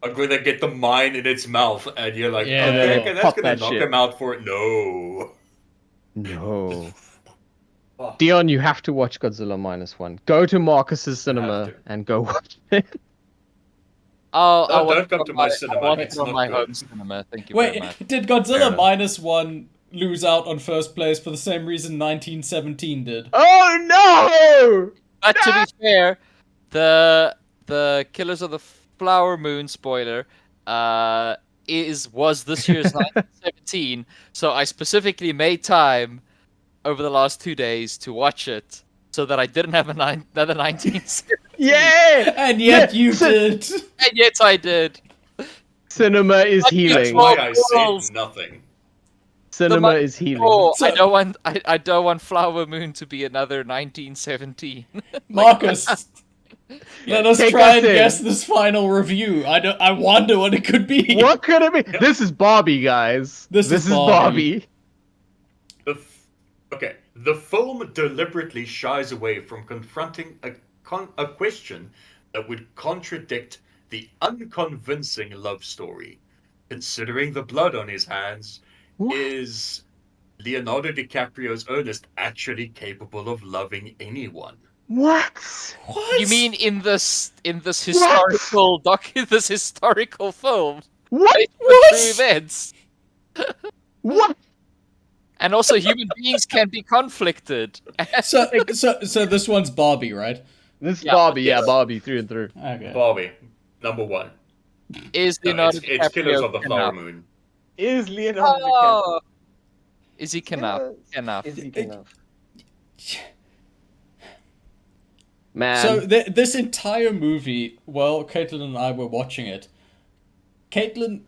Like when they get the mine in its mouth, and you're like, And then okay, they Yeah. okay, that's pop gonna that knock shit. him out for it. No. Just, No. oh, Dion, you have to watch Godzilla -1. Go to Marcus's you have cinema to. and go watch it. I'll No, watch don't it come on to my my cinema. It's not my good. home cinema. Thank you very much. Wait, did Fair Godzilla enough. -1 lose out on first place for the same reason 1917 did? Oh no! But to be fair, the Killers of the Flower Moon spoiler was this year's 1917. So I specifically made time over the last 2 days to watch it, so that I didn't have another 1917. Yeah! And Yeah! yet you did. And yet I did. Cinema is Fuck you, That's healing. why 12 I said girls. nothing. The Cinema month is healing. before, So- I don't want Flower Moon to be another 1917. Marcus, let us Take try us and in. guess this final review. I wonder what it could be. What could it be? This is Bobby, guys. This is is Bobby. Okay, the film deliberately shies away from confronting a question that would contradict the unconvincing love story. Considering the blood on his hands What? is Leonardo DiCaprio's Ernest actually capable of loving anyone. What? What? You mean in this historical this historical film What? based on true events? What? And also human beings can be conflicted. So this one's Barbie, right? This Yeah, Barbie, yes. Barbie through and through. Okay. Barbie, number one. Is No, Leonardo it's Killers DiCaprio of the Flower enough? Moon. Is Leonardo DiCaprio? Oh, is he enough? Enough. Is he enough? Man. So this entire movie, while Caitlin and I were watching it, Caitlin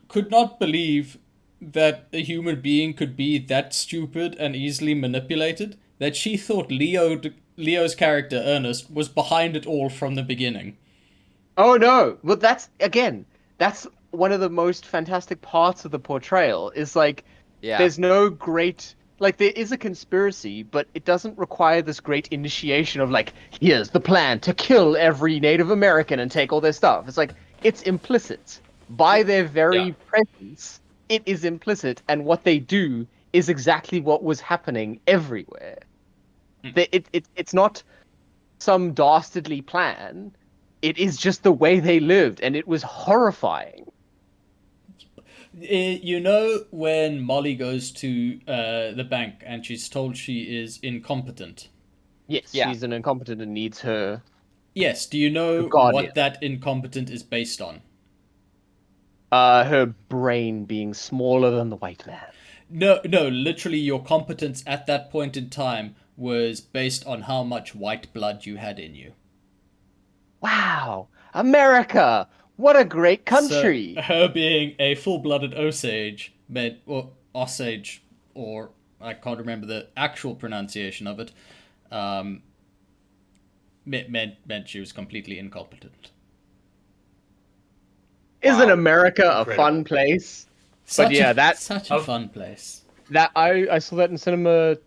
could not believe that a human being could be that stupid and easily manipulated that she thought Leo's character Ernest was behind it all from the beginning. Oh no! Well, that's one of the most fantastic parts of the portrayal. Is like, Yeah. there's no great, like, there is a conspiracy, but it doesn't require this great initiation of like, here's the plan to kill every Native American and take all their stuff. It's like, it's implicit by their very presence. It is implicit, and what they do is exactly what was happening everywhere. It's not some dastardly plan. It is just the way they lived, and it was horrifying. You know when Molly goes to the bank and she's told she is incompetent? Yes, Yeah. she's an incompetent and needs her. Yes, do you know Guardian. what that incompetent is based on? Her brain being smaller than the white man. No, literally your competence at that point in time was based on how much white blood you had in you. Wow, America! What a great country! So, her being a full-blooded Osage meant, or Osage, or I can't remember the actual pronunciation of it, meant she was completely incompetent. Isn't Wow. America a Incredible. fun place? But yeah, such a fun place. that I saw that in cinema.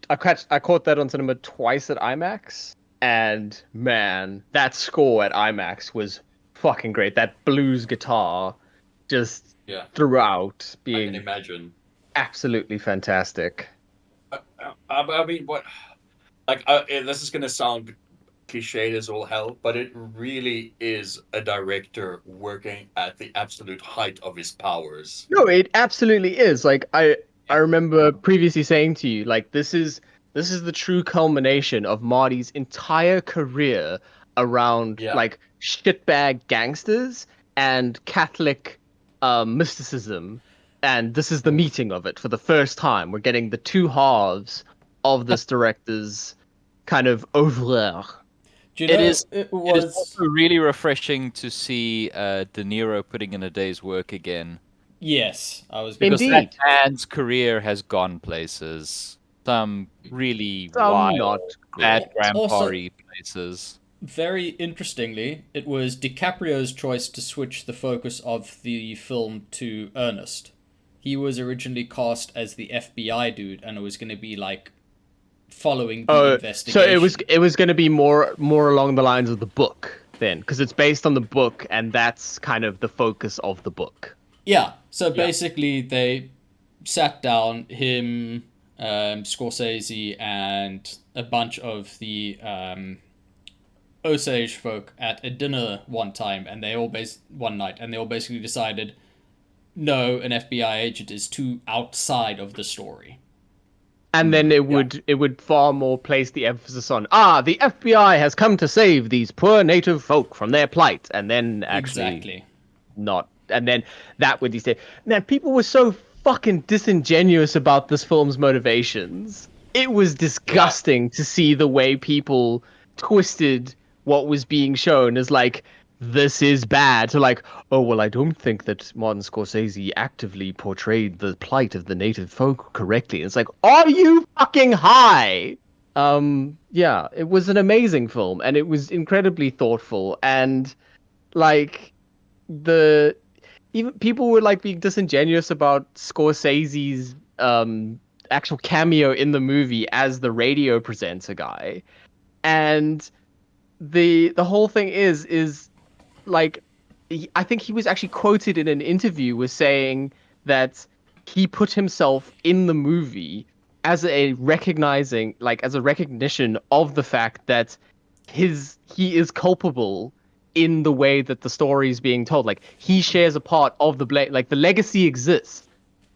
I caught that on cinema twice at IMAX, and man, that score at IMAX was fucking great. That blues guitar, just Yeah, throughout, I can being imagine. absolutely fantastic. I mean, what? Like, this is gonna sound cliched as all hell, but it really is a director working at the absolute height of his powers. No, it absolutely is. Like I remember previously saying to you, like this is the true culmination of Marty's entire career around Yeah. like shitbag gangsters and Catholic mysticism, and this is the meeting of it for the first time. We're getting the two halves of this director's kind of oeuvre. Do you know, It is was also really refreshing to see De Niro putting in a day's work again. yes, I was Because Indeed. that man's career has gone places. Some really Some wild, not bad great. grandpa-y places. Very interestingly, it was DiCaprio's choice to switch the focus of the film to Ernest. He was originally cast as the FBI dude, and it was going to be like following the investigation. So it was going to be more along the lines of the book then, because it's based on the book, and that's kind of the focus of the book. Yeah, so basically they sat down, him, Scorsese, and a bunch of the Osage folk at a dinner one time, and one night, and they all basically decided, no, an FBI agent is too outside of the story. And then it would far more place the emphasis on the FBI has come to save these poor native folk from their plight, and then actually Exactly. not, and then that would say, man, people were so fucking disingenuous about this film's motivations. It was disgusting to see the way people twisted what was being shown as like, this is bad, to like, oh well, I don't think that Martin Scorsese actively portrayed the plight of the native folk correctly. It's like, are you fucking high? Yeah, it was an amazing film, and it was incredibly thoughtful, and like even people were like being disingenuous about Scorsese's actual cameo in the movie as the radio presenter guy, and the whole thing is like, I think he was actually quoted in an interview was saying that he put himself in the movie as a recognition of the fact that he is culpable in the way that the story is being told. Like he shares a part of the blame. Like the legacy exists,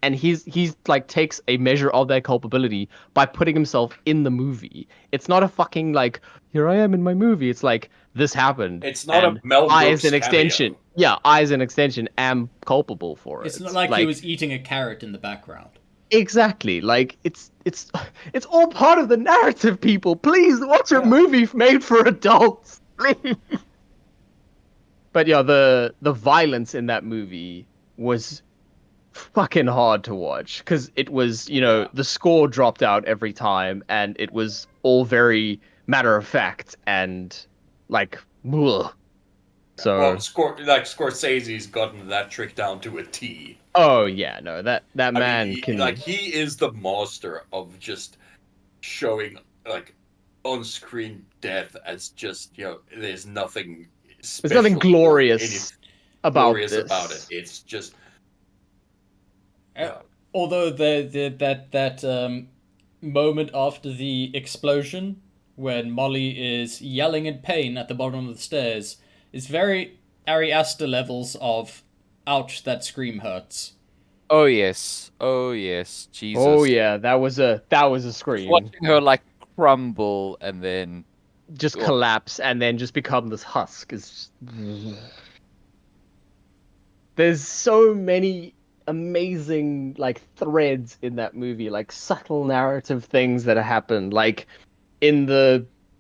and he's like takes a measure of that culpability by putting himself in the movie. It's not a fucking like here I am in my movie. It's like this happened, It's not a and Mel I as Brooks an extension, cameo. I as an extension am culpable for It's it. not like he Like was eating a carrot in the background. exactly, like it's all part of the narrative. People, please watch a Yeah. movie made for adults, please. But yeah, the violence in that movie was fucking hard to watch because it was, Yeah. the score dropped out every time and it was all very matter of fact and like, ugh. Well, So, Scorsese's gotten that trick down to a T. oh yeah, no, that I mean, man can. he is the master of just showing like on-screen death as just there's nothing There's nothing special or anything glorious about glorious about it. this. It's just Uh, Although that moment after the explosion when Molly is yelling in pain at the bottom of the stairs is very Ari Aster levels of ouch, that scream hurts. Oh yes. Oh yes. Oh Jesus. yeah, that was a Just scream. watching her like crumble and then Just oh, collapse and then just become this husk is there's so many amazing like threads in that movie, like subtle narrative things that happen, like in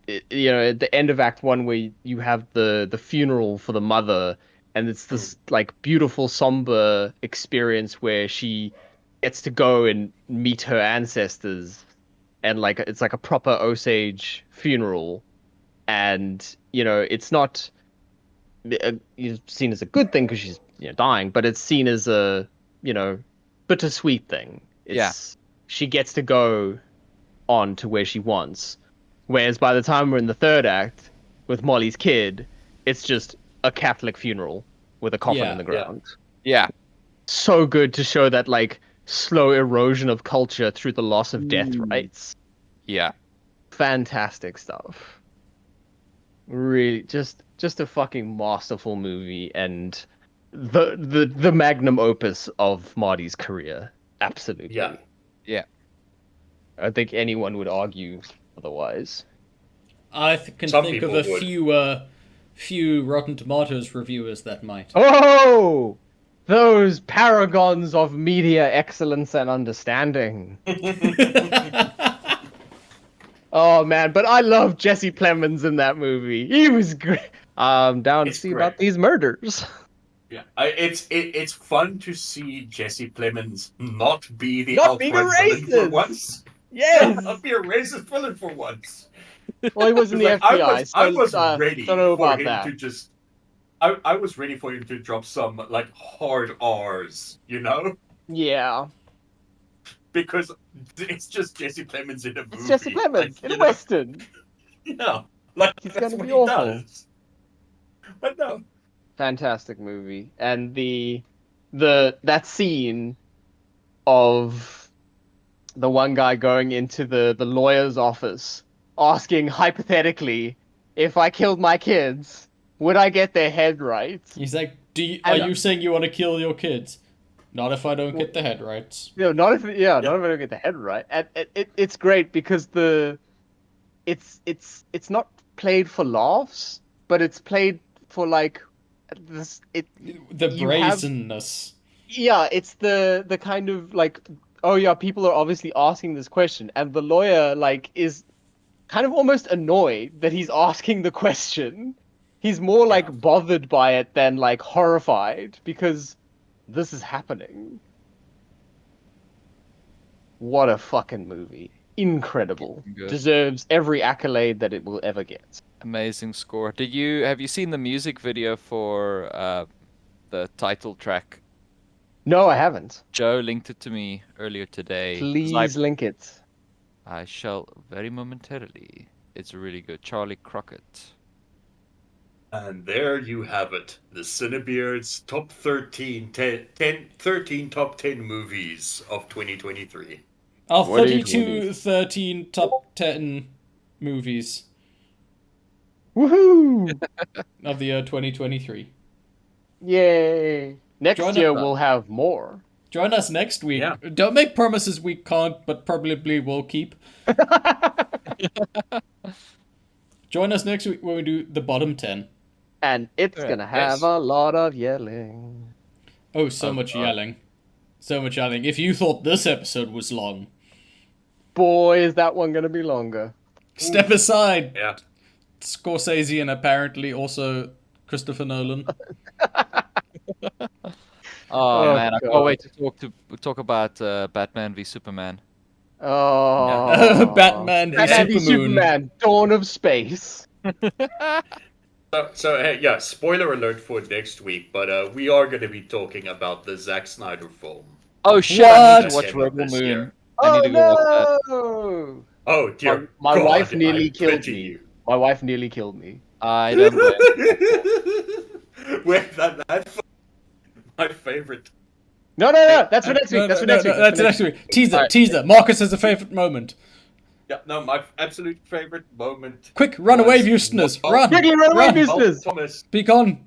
at the end of Act One where you have the funeral for the mother, and it's this like beautiful somber experience where she gets to go and meet her ancestors, and like it's like a proper Osage funeral, and it's not seen as a good thing because she's dying, but it's seen as a bittersweet thing. yeah. It's she gets to go on to where she wants, whereas by the time we're in the third act with Molly's kid, it's just a Catholic funeral with a coffin in Yeah. the yeah, ground. Yeah. So good to show that like slow erosion of culture through the loss of death rights. Yeah. Fantastic stuff. Really, just a fucking masterful movie and the magnum opus of Marty's career. yeah. Absolutely. Yeah. I don't think anyone would argue otherwise. Can Some think of people a would. few Rotten Tomatoes reviewers that might. Oh, those paragons of media excellence and understanding. Oh man, but I love Jesse Plemons in that movie. He was great. Down to It's see about great. these murders. Yeah, it's fun to see Jesse Plemons not be the Not being a outright villain for racist. once. Yeah, Yes. not be a racist villain for once. Well, he was in It's the like FBI, I so was don't ready know for about him that. to just I was ready for him to drop some like hard R's, Yeah, because it's just Jesse Plemons in a it's Jesse movie. Like, Plemons in a western. like He's that's gonna what be he awful. does. But no, Fantastic movie, and that scene of the one guy going into the lawyer's office asking hypothetically, if I killed my kids, would I get their head right? He's like, are And you saying you want to kill your kids? Not if I don't get the head rights. not if I don't get the head right. And it's great because it's not played for laughs, but it's played for like this. The You have brazenness. it's the kind of like, oh yeah, people are obviously asking this question, and the lawyer like is kind of almost annoyed that he's asking the question. He's more yeah, like bothered by it than like horrified because this is happening. What a fucking movie. Incredible. Good. Deserves every accolade that it will ever get. Amazing score. Have you seen the music video for the title track? No, I haven't. Joe linked it to me earlier today. 'Cause Please link it. I shall very momentarily. It's really good. Charlie Crockett. And there you have it. The CineBeards top 13 top 10 movies of 2023. Our 2020. 32-13 top 10 movies Woohoo! of the year 2023. Yay! Next Join year us- we'll have more. Join us next week. Yeah. Don't make promises we can't, but probably will keep. Join us next week when we do the bottom 10. And it's Yeah. gonna have Yes. a lot of yelling. Oh, so Oh, much God. yelling. So much yelling. If you thought this episode was long, Boy, is that one gonna be longer. step aside, Yeah. Scorsese and apparently also Christopher Nolan. Oh, Oh, man, I God. can't wait to talk about Batman v Superman. Oh. Batman v Batman v Supermoon. Superman, Dawn of Space. So hey, yeah, spoiler alert for next week, but we are going to be talking about the Zack Snyder film. Oh shit! I need What? to watch Came out Rebel this Moon. year. I need to go watch that. no! Oh dear My God, wife nearly I killed pity me. you. My wife nearly killed me. I don't blame. Wait, that's my favorite. No, that's for next week. That's for next week. That's next week. Teaser, Alright. teaser. Marcus has a favorite moment. Yeah, no, my absolute favorite moment. Quick, run away, was Houstoners. Bob- Run. Quickly run away, Run. Houstoners. Bob Thomas. Speak on.